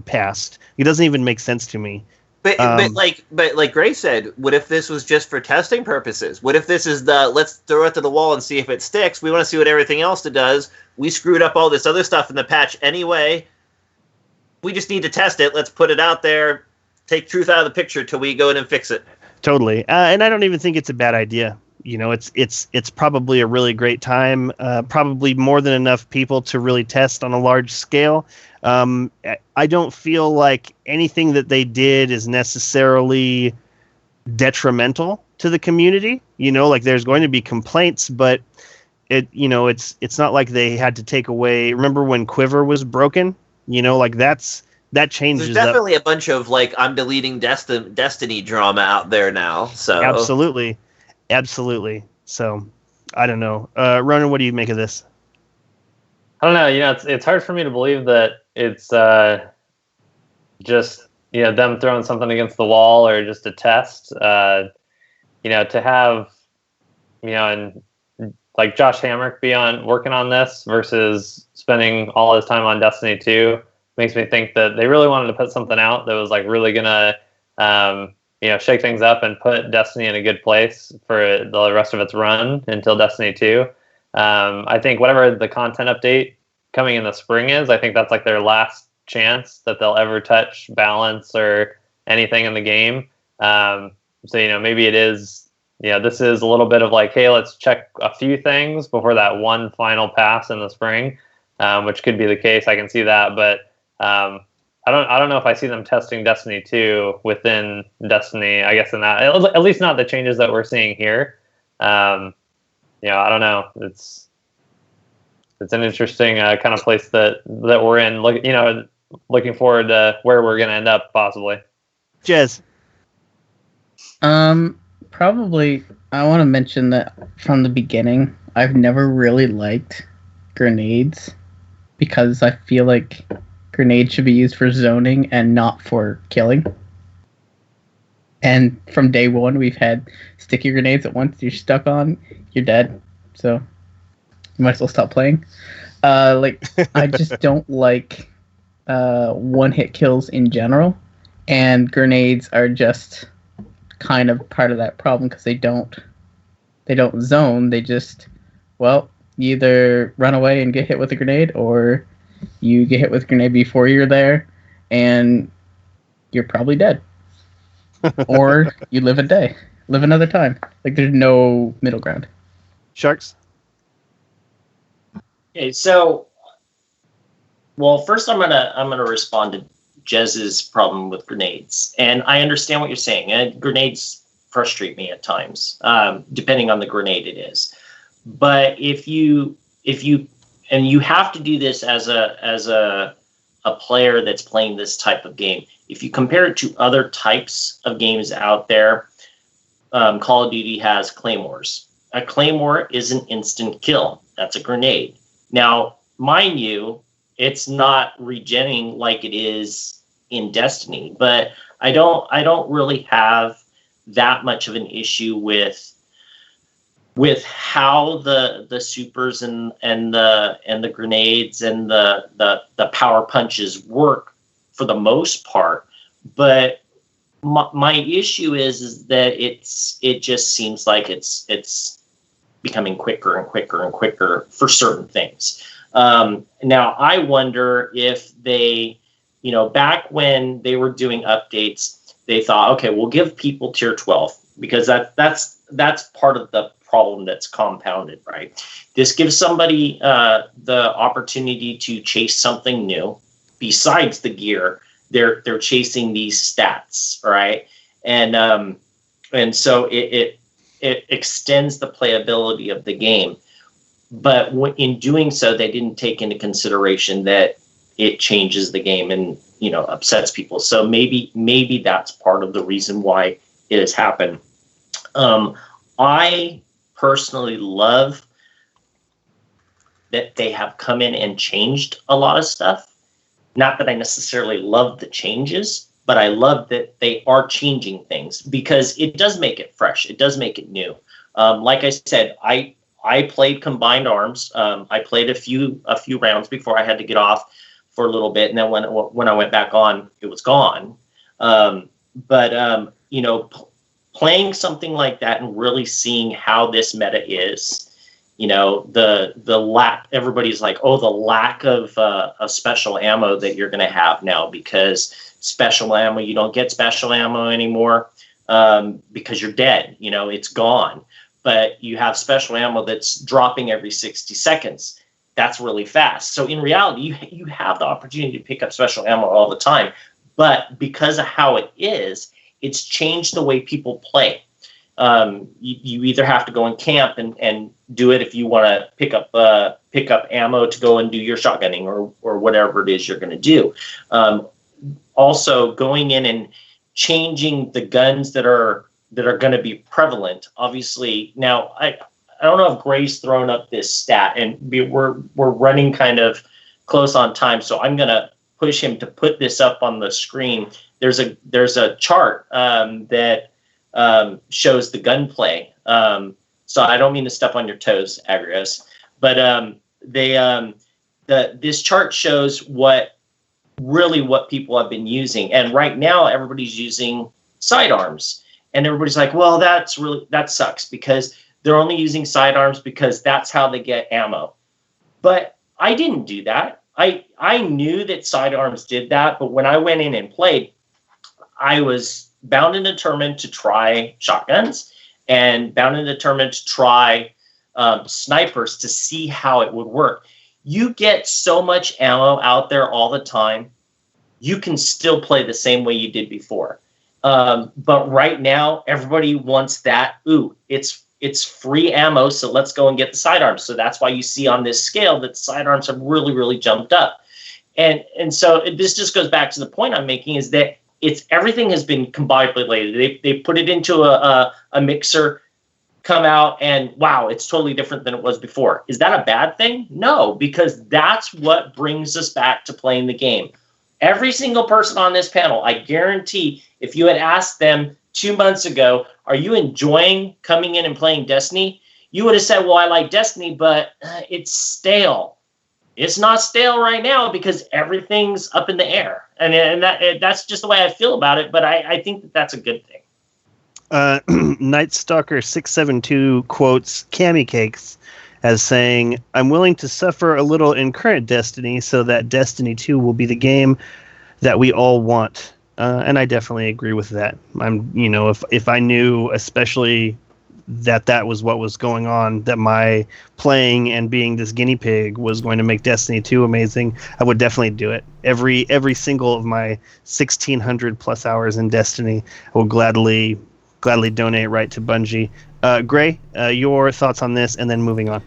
passed. It doesn't even make sense to me. But like Gray said, what if this was just for testing purposes? What if this is let's throw it to the wall and see if it sticks? We want to see what everything else it does. We screwed up all this other stuff in the patch anyway. We just need to test it. Let's put it out there. Take Truth out of the picture till we go in and fix it. Totally, and I don't even think it's a bad idea. You know, it's probably a really great time. Probably more than enough people to really test on a large scale. I don't feel like anything that they did is necessarily detrimental to the community. You know, like there's going to be complaints, but it's not like they had to take away. Remember when Quiver was broken? You know, like that changes. There's definitely a bunch of like I'm deleting Destiny drama out there now. So absolutely. So I don't know. Ronan, what do you make of this? I don't know. You know, it's hard for me to believe that it's just them throwing something against the wall or just a test. To have and like Josh Hamrick working on this versus spending all his time on Destiny 2 makes me think that they really wanted to put something out that was like really gonna shake things up and put Destiny in a good place for the rest of its run until Destiny 2. I think whatever the content update coming in the spring is, I think that's like their last chance that they'll ever touch balance or anything in the game. So maybe it is, this is a little bit of like, hey, let's check a few things before that one final pass in the spring, which could be the case. I can see that, but I don't know if I see them testing Destiny 2 within Destiny, I guess, in that, at least not the changes that we're seeing here. I don't know. It's an interesting kind of place that we're in. Looking forward to where we're going to end up, possibly. Jez. Probably, I want to mention that from the beginning, I've never really liked grenades because I feel like grenades should be used for zoning and not for killing. And from day one, we've had sticky grenades that once you're stuck on, you're dead. So you might as well stop playing. I just don't like one-hit kills in general. And grenades are just kind of part of that problem because they don't zone. They just, you either run away and get hit with a grenade or you get hit with a grenade before you're there and you're probably dead. Or you live another time. Like there's no middle ground. Sharks? Okay, so first I'm gonna respond to Jez's problem with grenades, and I understand what you're saying. And grenades frustrate me at times, depending on the grenade it is. But if you and you have to do this as a player that's playing this type of game. If you compare it to other types of games out there, Call of Duty has claymores. A claymore is an instant kill. That's a grenade. Now, mind you, it's not regenning like it is in Destiny, but I don't really have that much of an issue with how the supers and the grenades and the power punches work for the most part. But my issue is that it just seems like it's becoming quicker and quicker and quicker for certain things. Now I wonder if they, back when they were doing updates, they thought, okay, we'll give people tier 12 because that's part of the problem that's compounded, right? This gives somebody the opportunity to chase something new besides the gear. They're chasing these stats, right? And so it extends the playability of the game. But in doing so, they didn't take into consideration that it changes the game and upsets people. So maybe that's part of the reason why it has happened. I personally love that they have come in and changed a lot of stuff. Not that I necessarily love the changes, but I love that they are changing things because it does make it fresh. It does make it new. Like I said, I played combined arms. I played a few rounds before I had to get off for a little bit, and then when I went back on, it was gone. Playing something like that and really seeing how this meta is, the lack. Everybody's like, oh, the lack of a special ammo that you're going to have now, because special ammo, you don't get special ammo anymore because you're dead. It's gone. But you have special ammo that's dropping every 60 seconds. That's really fast. So in reality, you have the opportunity to pick up special ammo all the time. But because of how it is, it's changed the way people play. You either have to go in camp and do it if you want to pick up ammo to go and do your shotgunning or whatever it is you're going to do. Also, going in and changing the guns that are going to be prevalent. Obviously, now I don't know if Gray's thrown up this stat, and we're running kind of close on time, so I'm going to push him to put this up on the screen. There's a chart that shows the gunplay. So I don't mean to step on your toes, Agrios, but this chart shows what people have been using, and right now everybody's using sidearms. And everybody's like, well, that sucks because they're only using sidearms because that's how they get ammo. But I didn't do that. I knew that sidearms did that, but when I went in and played, I was bound and determined to try shotguns and bound and determined to try snipers to see how it would work. You get so much ammo out there all the time, you can still play the same way you did before. But right now, everybody wants that. Ooh, it's free ammo, so let's go and get the sidearms. So that's why you see on this scale that the sidearms have really, really jumped up. And so this just goes back to the point I'm making, is that everything has been combobulated. They put it into a mixer, come out, and wow, it's totally different than it was before. Is that a bad thing? No, because that's what brings us back to playing the game. Every single person on this panel, I guarantee, if you had asked them 2 months ago, are you enjoying coming in and playing Destiny? You would have said, well, I like Destiny, but it's stale. It's not stale right now because everything's up in the air. And that's just the way I feel about it, but I think that that's a good thing. Night Stalker 672 quotes Cammy Cakes as saying, I'm willing to suffer a little in current Destiny so that Destiny 2 will be the game that we all want. And I definitely agree with that. If I knew, especially that was what was going on, that my playing and being this guinea pig was going to make Destiny 2 amazing, I would definitely do it. Every single of my 1,600 plus hours in Destiny, I will gladly donate right to Bungie. Gray, your thoughts on this, and then moving on.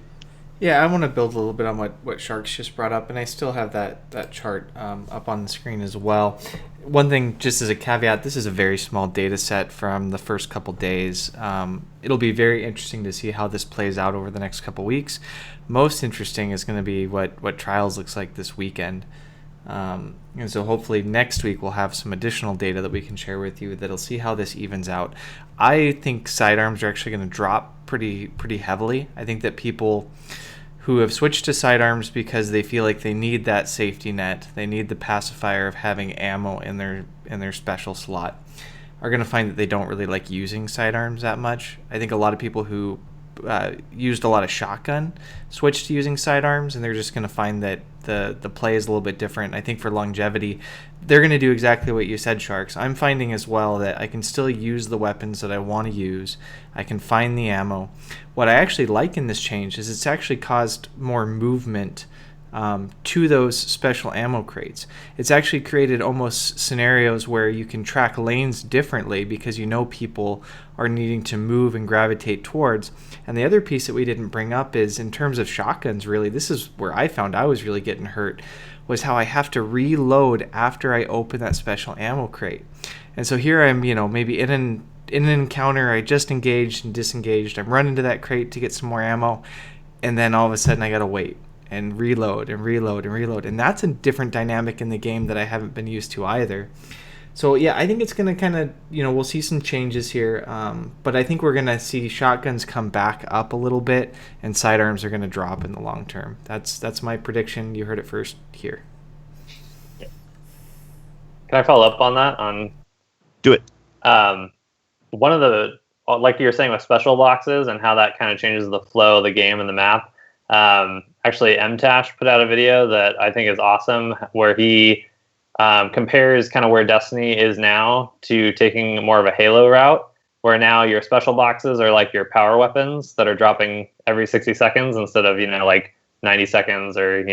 Yeah, I want to build a little bit on what Sharks just brought up, and I still have that chart up on the screen as well. One thing, just as a caveat, this is a very small data set from the first couple days. It'll be very interesting to see how this plays out over the next couple weeks. Most interesting is going to be what Trials looks like this weekend. And so hopefully next week we'll have some additional data that we can share with you that'll see how this evens out. I think sidearms are actually going to drop pretty heavily. I think that people who have switched to sidearms because they feel like they need that safety net, they need the pacifier of having ammo in their special slot, are going to find that they don't really like using sidearms that much. I think a lot of people who used a lot of shotgun switched to using sidearms, and they're just going to find that the play is a little bit different. I think for longevity, they're going to do exactly what you said, Sharks. I'm finding as well that I can still use the weapons that I want to use. I can find the ammo. What I actually like in this change is it's actually caused more movement to those special ammo crates. It's actually created almost scenarios where you can track lanes differently because you know people are needing to move and gravitate towards. And the other piece that we didn't bring up is in terms of shotguns, really, this is where I found I was really getting hurt, was how I have to reload after I open that special ammo crate. And so here I'm, maybe in an encounter, I just engaged and disengaged. I'm running to that crate to get some more ammo, and then all of a sudden I gotta wait and reload and reload and reload. And that's a different dynamic in the game that I haven't been used to either. So yeah, I think it's gonna kind of, we'll see some changes here, but I think we're gonna see shotguns come back up a little bit, and sidearms are gonna drop in the long term. That's my prediction. You heard it first here. Can I follow up on that? Do it. One of the, like you were saying with special boxes and how that kind of changes the flow of the game and the map. Actually, MTash put out a video that I think is awesome, where he compares kind of where Destiny is now to taking more of a Halo route, where now your special boxes are like your power weapons that are dropping every 60 seconds instead of, like 90 seconds or,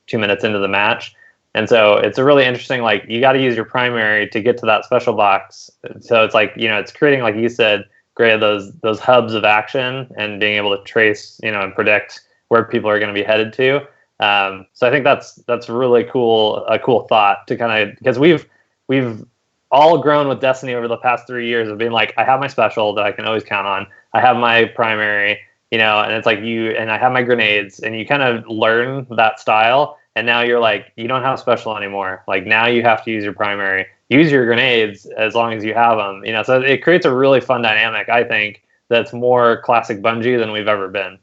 2 minutes into the match. And so it's a really interesting, like, you got to use your primary to get to that special box. So it's like, it's creating, like you said, Gray, those hubs of action and being able to trace, and predict where people are going to be headed to. So I think that's really cool, a cool thought to kind of, because we've all grown with Destiny over the past 3 years of being like, I have my special that I can always count on. I have my primary, and it's like and I have my grenades, and you kind of learn that style. And now you're like, you don't have special anymore. Like, now you have to use your primary, use your grenades as long as you have them, so it creates a really fun dynamic, I think, that's more classic Bungie than we've ever been.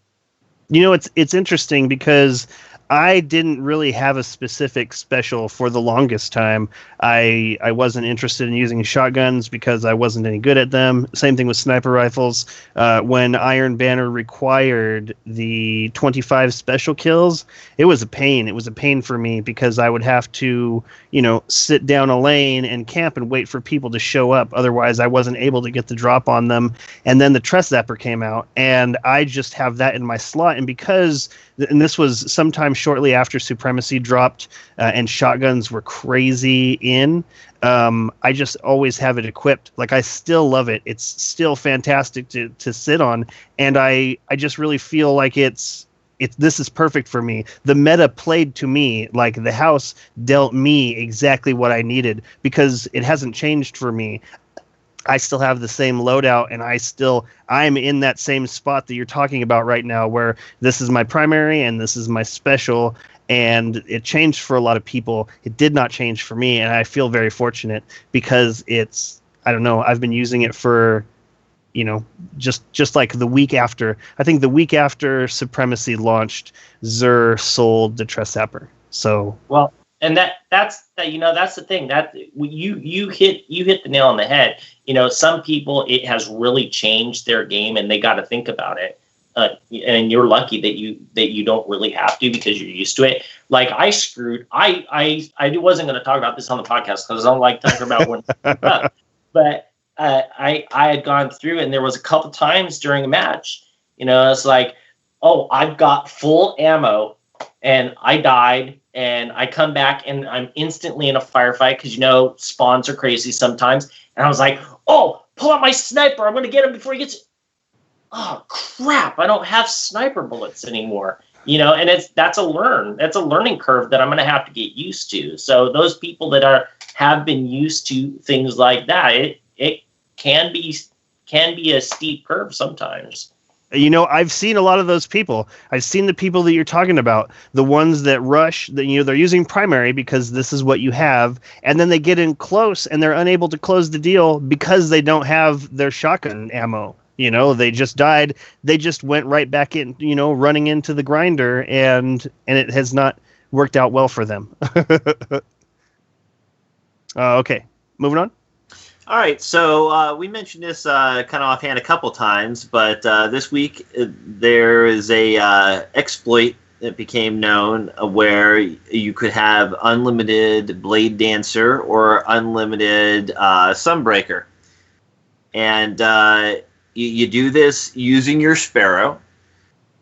It's interesting because I didn't really have a specific special for the longest time. I wasn't interested in using shotguns because I wasn't any good at them. Same thing with sniper rifles. When Iron Banner required the 25 special kills, it was a pain. It was a pain for me because I would have to, sit down a lane and camp and wait for people to show up. Otherwise, I wasn't able to get the drop on them. And then the Tress Zapper came out, and I just have that in my slot. And because, and this was sometime shortly after Supremacy dropped and shotguns were crazy in, I just always have it equipped. Like, I still love it. It's still fantastic to sit on. And I just really feel like this is perfect for me. The meta played to me, like the house dealt me exactly what I needed because it hasn't changed for me. I still have the same loadout, and I'm in that same spot that you're talking about right now, where this is my primary and this is my special, and it changed for a lot of people. It did not change for me, and I feel very fortunate because I don't know, I've been using it for, just like the week after. I think the week after Supremacy launched, Xur sold the Tress Zapper. So well. And that's the thing that you hit the nail on the head. Some people, it has really changed their game, and they got to think about it. And you're lucky that you don't really have to because you're used to it. Like I wasn't going to talk about this on the podcast because I don't like talking about when. But I had gone through, and there was a couple times during a match. It's like, oh, I've got full ammo, and I died. And I come back and I'm instantly in a firefight because, spawns are crazy sometimes. And I was like, oh, pull out my sniper. I'm going to get him before he gets... Oh, crap. I don't have sniper bullets anymore. And that's a learning curve that I'm going to have to get used to. So those people that have been used to things like that, it can be a steep curve sometimes. I've seen a lot of those people. I've seen the people that you're talking about, the ones that rush, that they're using primary because this is what you have, and then they get in close and they're unable to close the deal because they don't have their shotgun ammo. They just died. They just went right back in, running into the grinder, and it has not worked out well for them. Okay, moving on. All right, so we mentioned this kind of offhand a couple times, but this week there is a exploit that became known where you could have unlimited Blade Dancer or unlimited Sunbreaker. And you do this using your Sparrow,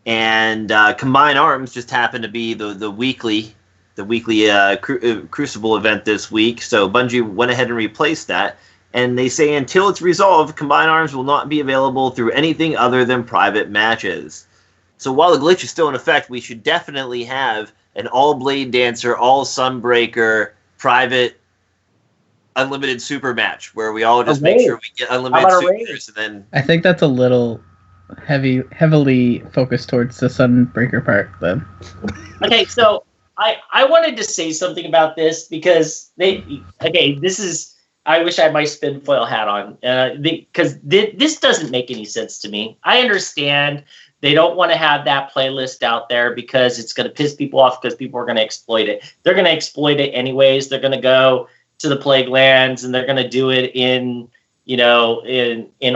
and Combined Arms just happened to be the weekly Crucible event this week, so Bungie went ahead and replaced that. And they say until it's resolved, Combined Arms will not be available through anything other than private matches. So while the glitch is still in effect, we should definitely have an all Blade Dancer, all Sunbreaker, private, unlimited super match where we all just make sure we get unlimited supers. And then I think that's a little heavily focused towards the Sunbreaker part then. Okay, so I wanted to say something about this because this is I wish I had my spin foil hat on because this doesn't make any sense to me. I understand they don't want to have that playlist out there because it's going to piss people off because people are going to exploit it. They're going to exploit it anyways. They're going to go to the Plague Lands and they're going to do it in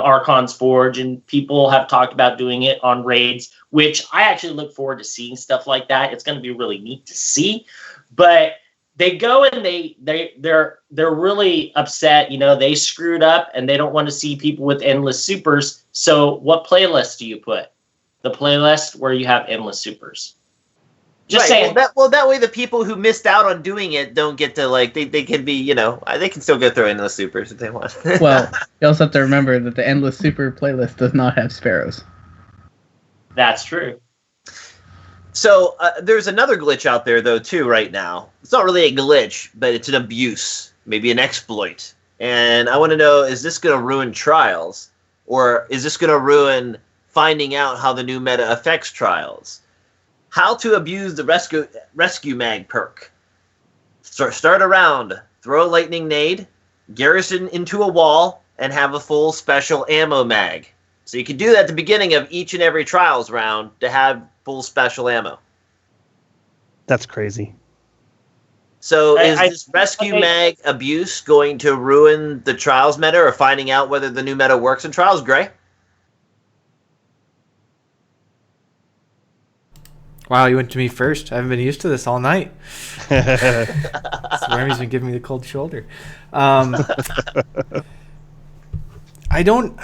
Archon's Forge, and people have talked about doing it on raids, which I actually look forward to seeing stuff like that. It's going to be really neat to see, but they go and they're really upset. They screwed up and they don't want to see people with endless supers. So what playlist do you put? The playlist where you have endless supers. Just saying. That way the people who missed out on doing it don't get to they can be they can still go through endless supers if they want. Well, you also have to remember that the endless super playlist does not have sparrows. That's true. So there's another glitch out there, though, too, right now. It's not really a glitch, but it's an abuse, maybe an exploit. And I want to know, is this going to ruin Trials? Or is this going to ruin finding out how the new meta affects Trials? How to abuse the Rescue Mag perk. Start a round, throw a lightning nade, garrison into a wall, and have a full special ammo mag. So you can do that at the beginning of each and every Trials round to have full special ammo. That's crazy. So is this Rescue Mag abuse going to ruin the Trials meta or finding out whether the new meta works in Trials, Gray? Wow, you went to me first. I haven't been used to this all night. Swearmy's been giving me the cold shoulder. I don't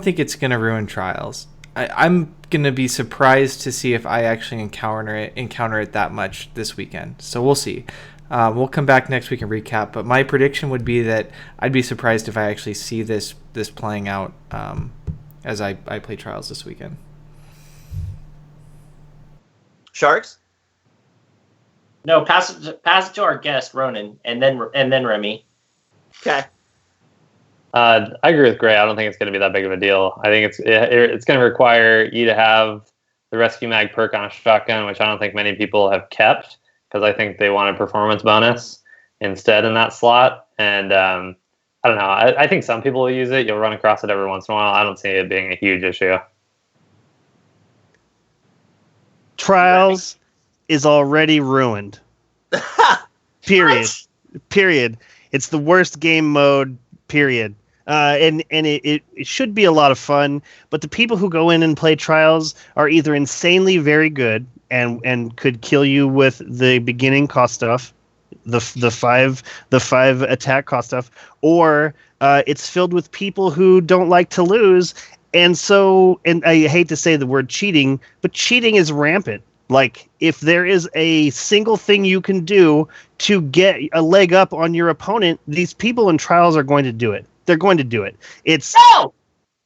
think it's going to ruin Trials. I'm going to be surprised to see if I actually encounter it that much this weekend. So we'll see. We'll come back next week and recap. But my prediction would be that I'd be surprised if I actually see this playing out as I play Trials this weekend. Sharks? No, pass it to our guest Ronin, and then Remy. Okay. I agree with Gray. I don't think it's going to be that big of a deal. I think it's going to require you to have the Rescue Mag perk on a shotgun, which I don't think many people have kept because I think they want a performance bonus instead in that slot. And I don't know. I think some people will use it. You'll run across it every once in a while. I don't see it being a huge issue. Trials is already ruined. Period. Period. It's the worst game mode. Period. And it should be a lot of fun, but the people who go in and play Trials are either insanely very good and could kill you with the beginning cost stuff, the five attack cost stuff, or it's filled with people who don't like to lose. And I hate to say the word cheating, but cheating is rampant. Like, if there is a single thing you can do to get a leg up on your opponent, these people in Trials are going to do it. They're going to do it. No,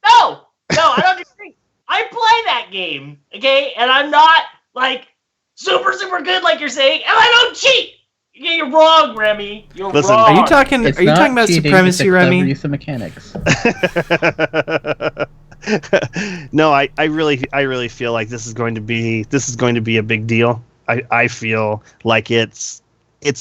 I don't agree. I play that game, okay, and I'm not super good like you're saying, and I don't cheat. Yeah, you're wrong, Remy. Listen, wrong. Are you talking about supremacy, Remy? Use of mechanics. No, I really feel like this is going to be a big deal. I feel like it's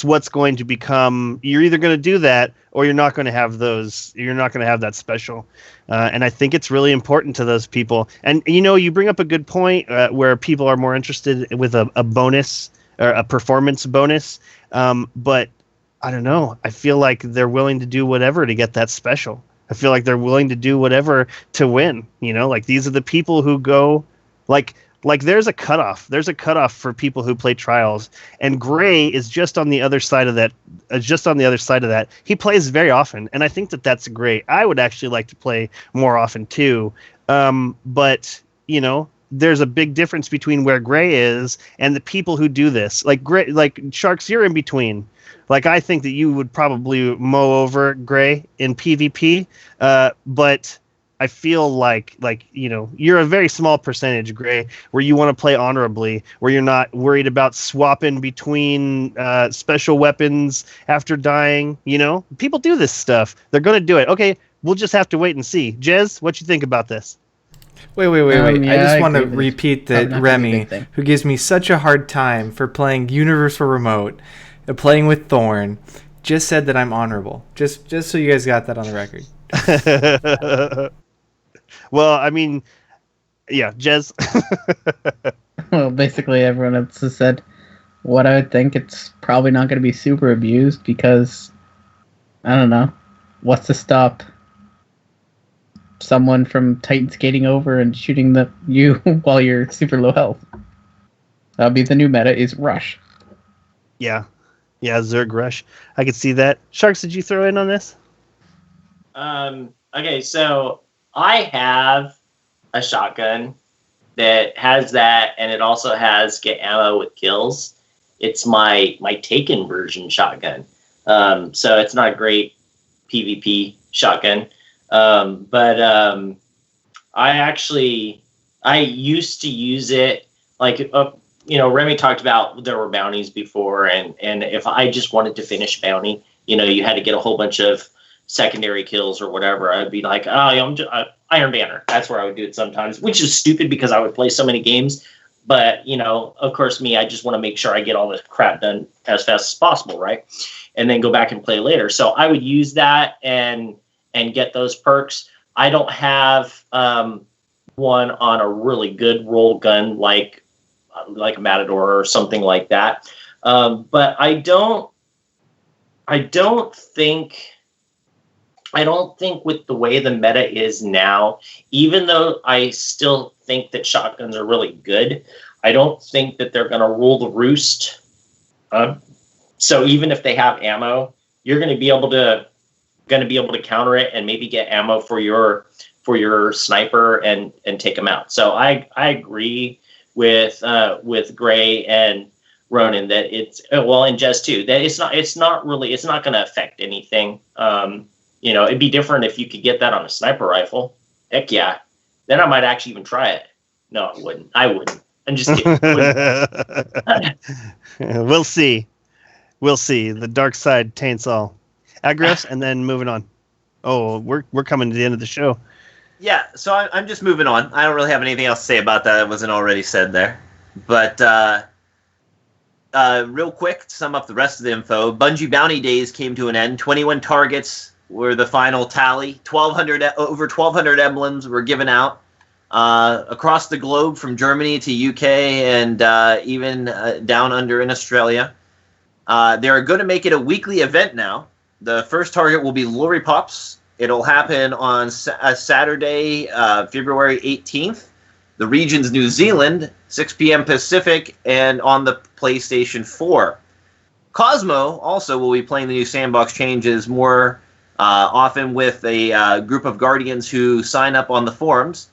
what's going to become. You're either going to do that or you're not going to have those. You're not going to have that special. And I think it's really important to those people. And you bring up a good point where people are more interested with a bonus or a performance bonus. But I don't know. I feel like they're willing to do whatever to get that special. I feel like they're willing to do whatever to win. These are the people who go like there's a cutoff. There's a cutoff for people who play Trials, and Gray is just on the other side of that. He plays very often, and I think that's great. I would actually like to play more often too. But there's a big difference between where Gray is and the people who do this. Like Sharks, you're in between. I think that you would probably mow over Gray in PvP, but I feel like you're a very small percentage, Gray, where you want to play honorably, where you're not worried about swapping between special weapons after dying. People do this stuff. They're going to do it. Okay, we'll just have to wait and see. Jez, what you think about this? Wait. I just want to repeat that Remy, who gives me such a hard time for playing Universal Remote, playing with Thorn, just said that I'm honorable. Just so you guys got that on the record. Well, I mean, yeah, Jez. Well, basically everyone else has said what I would think. It's probably not going to be super abused because, I don't know, what's to stop someone from Titan skating over and shooting you while you're super low health? That would be the new meta, is Rush. Yeah, Zerg Rush. I could see that. Sharks, did you throw in on this? Okay, so I have a shotgun that has that, and it also has get ammo with kills. It's my Taken version shotgun. So it's not a great PvP shotgun. But I used to use it like, Remy talked about there were bounties before, and if I just wanted to finish bounty, you had to get a whole bunch of secondary kills or whatever. I'd be like, Iron Banner. That's where I would do it sometimes, which is stupid because I would play so many games. But, of course, I just want to make sure I get all this crap done as fast as possible, right? And then go back and play later. So I would use that and get those perks. I don't have one on a really good roll gun like a Matador or something like that. But I don't think with the way the meta is now, even though I still think that shotguns are really good, I don't think that they're going to rule the roost. So even if they have ammo, you're going to be able to counter it and maybe get ammo for your sniper and take them out. So I agree with Gray and Ronin that and Jez too, that it's not going to affect anything. It'd be different if you could get that on a sniper rifle. Heck yeah. Then I might actually even try it. No, I wouldn't. I'm just kidding. We'll see. The dark side taints all. Agrios, and then moving on. Oh, we're coming to the end of the show. Yeah, so I'm just moving on. I don't really have anything else to say about that wasn't already said there. But real quick, to sum up the rest of the info, Bungie Bounty Days came to an end. 21 targets were the final tally. Over 1,200 emblems were given out across the globe, from Germany to UK and even down under in Australia. They're going to make it a weekly event now. The first target will be Lorry Pops. It'll happen on Saturday, February 18th. The region's New Zealand, 6 p.m. Pacific, and on the PlayStation 4. Cosmo also will be playing the new sandbox changes more often with a group of Guardians who sign up on the forums.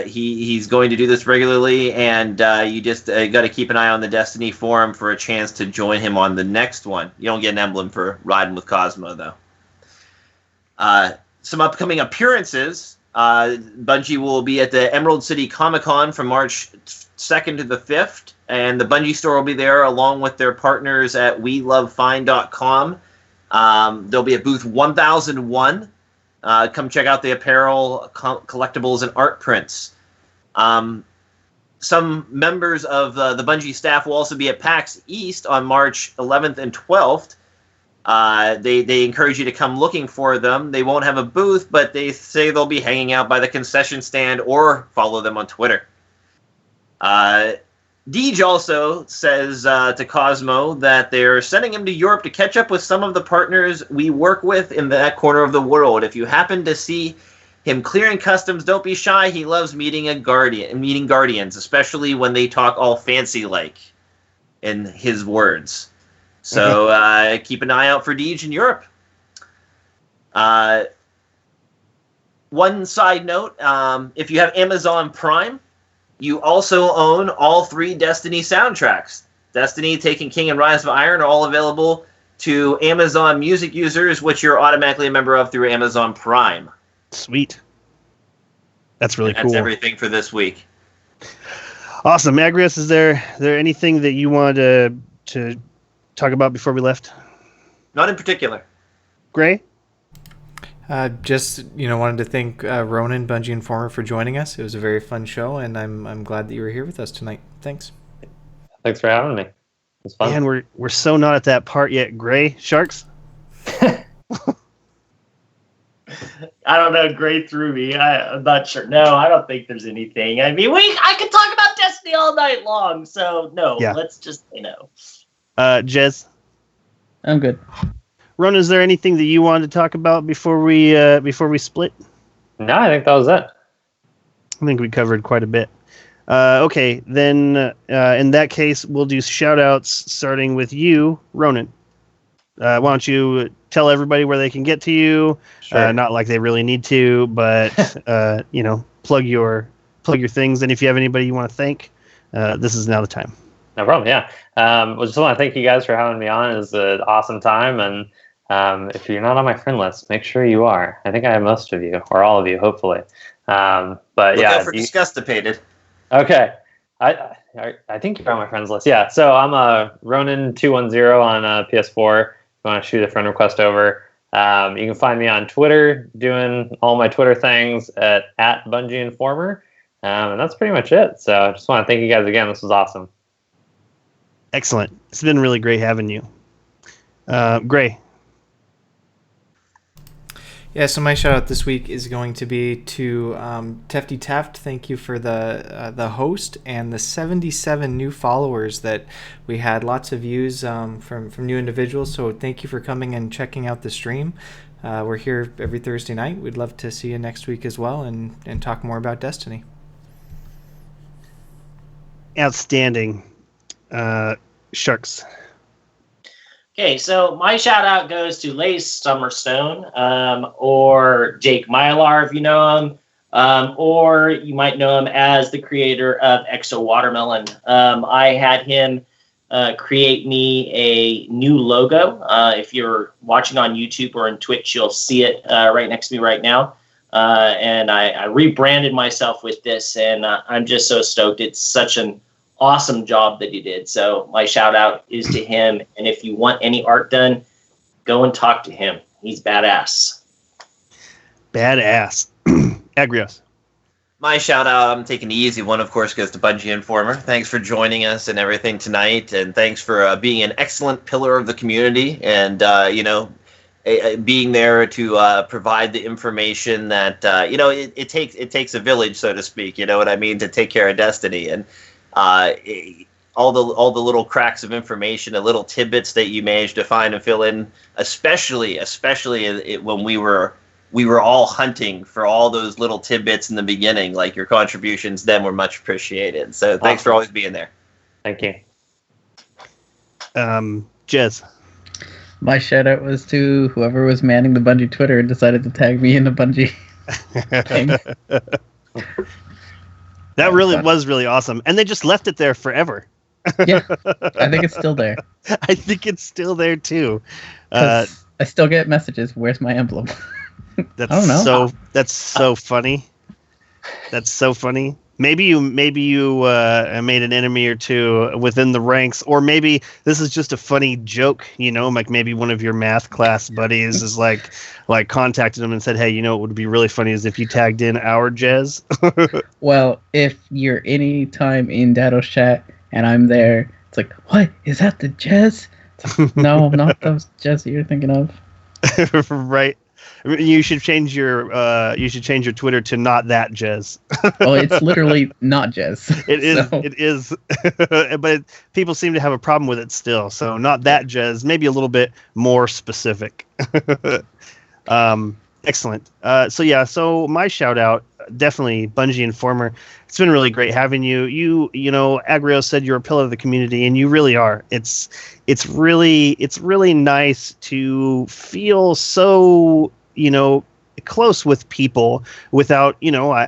He's going to do this regularly, and you just got to keep an eye on the Destiny forum for a chance to join him on the next one. You don't get an emblem for riding with Cosmo, though. Some upcoming appearances. Bungie will be at the Emerald City Comic-Con from March 2nd to the 5th, and the Bungie store will be there along with their partners at WeLoveFine.com. They'll be at booth 1001. Come check out the apparel, collectibles, and art prints. Some members of the Bungie staff will also be at PAX East on March 11th and 12th. They encourage you to come looking for them. They won't have a booth, but they say they'll be hanging out by the concession stand or follow them on Twitter. Deej also says to Cosmo that they're sending him to Europe to catch up with some of the partners we work with in that corner of the world. If you happen to see him clearing customs, don't be shy. He loves meeting Guardians, especially when they talk all fancy-like, in his words. So keep an eye out for Deej in Europe. One side note, if you have Amazon Prime, you also own all 3 Destiny soundtracks. Destiny, Taken King, and Rise of Iron are all available to Amazon Music users, which you're automatically a member of through Amazon Prime. Sweet. That's really cool. That's everything for this week. Awesome. Agrios, is there anything that you wanted to talk about before we left? Not in particular. Gray? Just wanted to thank Ronin, Bungie Informer, for joining us. It was a very fun show, and I'm glad that you were here with us tonight. Thanks. Thanks for having me. It's fun. Man, we're so not at that part yet. Gray Sharks. I don't know. Gray threw me. I'm not sure. No, I don't think there's anything. I mean, I could talk about Destiny all night long. So no, let's just say no. Jez. I'm good. Ron, is there anything that you wanted to talk about before we split? No, I think that was it. I think we covered quite a bit. Okay, then in that case, we'll do shout-outs starting with you, Ronin. Why don't you tell everybody where they can get to you? Sure. Not like they really need to, but plug your things. And if you have anybody you want to thank, this is now the time. No problem. Yeah. Just want to thank you guys for having me on. It was an awesome time. And if you're not on my friend list, make sure you are. I think I have most of you, or all of you, hopefully. But Look yeah. out for Disgustipated. Okay. I think you're on my friends list. Yeah. So I'm a Ronin210 on PS4. If you want to shoot a friend request over. You can find me on Twitter doing all my Twitter things at Bungie Informer. And that's pretty much it. So I just want to thank you guys again. This was awesome. Excellent. It's been really great having you. Gray. Yeah, so my shout out this week is going to be to Tefty Taft. Thank you for the host and the 77 new followers that we had. Lots of views from new individuals. So thank you for coming and checking out the stream. We're here every Thursday night. We'd love to see you next week as well and talk more about Destiny. Outstanding. Sharks. Okay, so my shout out goes to Lace Summerstone, or Jake Mylar, if you know him, or you might know him as the creator of Exo Watermelon. I had him create me a new logo. If you're watching on YouTube or on Twitch, you'll see it right next to me right now. And I rebranded myself with this, and I'm just so stoked. It's such an awesome job that he did. So my shout out is to him. And if you want any art done, go and talk to him. He's badass. Badass. Agrios. My shout out, I'm taking the easy one, of course, goes to Bungie Informer. Thanks for joining us and everything tonight. And thanks for being an excellent pillar of the community and, being there to provide the information that, it takes a village, so to speak, you know what I mean, to take care of Destiny. And all the little cracks of information, the little tidbits that you managed to find and fill in, especially when we were all hunting for all those little tidbits in the beginning. Like your contributions then were much appreciated. So thanks for always being there. Thank you. Jez. My shout out was to whoever was manning the Bungie Twitter and decided to tag me in the Bungie thing. That really was really awesome. And they just left it there forever. Yeah, I think it's still there. I think it's still there too. I still get messages, where's my emblem? That's I don't know. That's so funny. That's so funny. Maybe you made an enemy or two within the ranks, or maybe this is just a funny joke, like maybe one of your math class buddies is like contacted him and said, hey, what would be really funny is if you tagged in our Jez. Well, if you're any time in Dado's chat and I'm there, it's like, what? Is that the Jez? Like, no, not those Jez that you're thinking of. Right. You should change your Twitter to not that Jez. Oh, it's literally not Jez. It is. So. It is. But people seem to have a problem with it still. So not that Jez. Maybe a little bit more specific. Excellent. So my shout out, definitely Bungie Informer. It's been really great having you. Agrios said you're a pillar of the community, and you really are. It's really nice to feel so close with people without,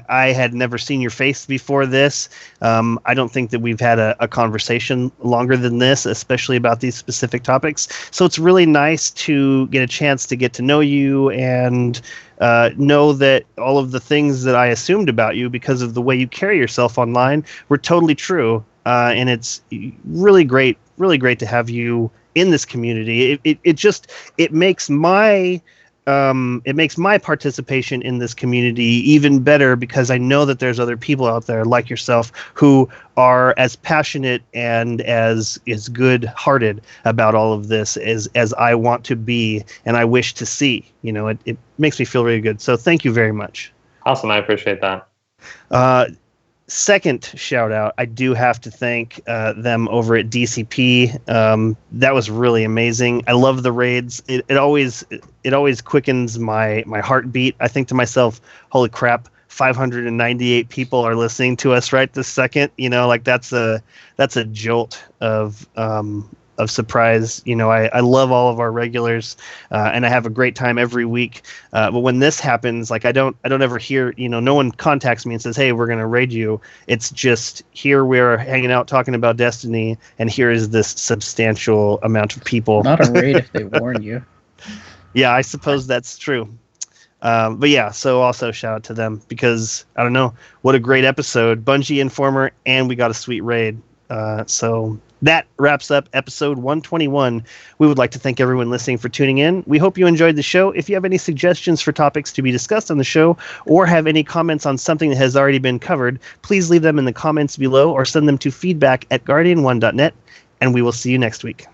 I had never seen your face before this. I don't think that we've had a conversation longer than this, especially about these specific topics. So it's really nice to get a chance to get to know you and know that all of the things that I assumed about you because of the way you carry yourself online were totally true. And it's really great to have you in this community. It makes my it makes my participation in this community even better, because I know that there's other people out there like yourself who are as passionate and as good-hearted about all of this as I want to be and I wish to see. It makes me feel really good. So thank you very much. Awesome. I appreciate that. Second shout out, I do have to thank them over at DCP. That was really amazing. I love the raids. It always quickens my heartbeat. I think to myself, holy crap, 598 people are listening to us right this second. That's a jolt of surprise. I love all of our regulars, and I have a great time every week. But when this happens, I don't ever hear, no one contacts me and says, hey, we're going to raid you. It's just, here we're hanging out talking about Destiny, and here is this substantial amount of people. Not a raid if they warn you. Yeah, I suppose that's true. But yeah, so also shout out to them, because I don't know, what a great episode. Bungie, Informer, and we got a sweet raid. So that wraps up episode 121. We would like to thank everyone listening for tuning in. We hope you enjoyed the show. If you have any suggestions for topics to be discussed on the show, or have any comments on something that has already been covered, please leave them in the comments below or send them to feedback@guardian1.net, and we will see you next week.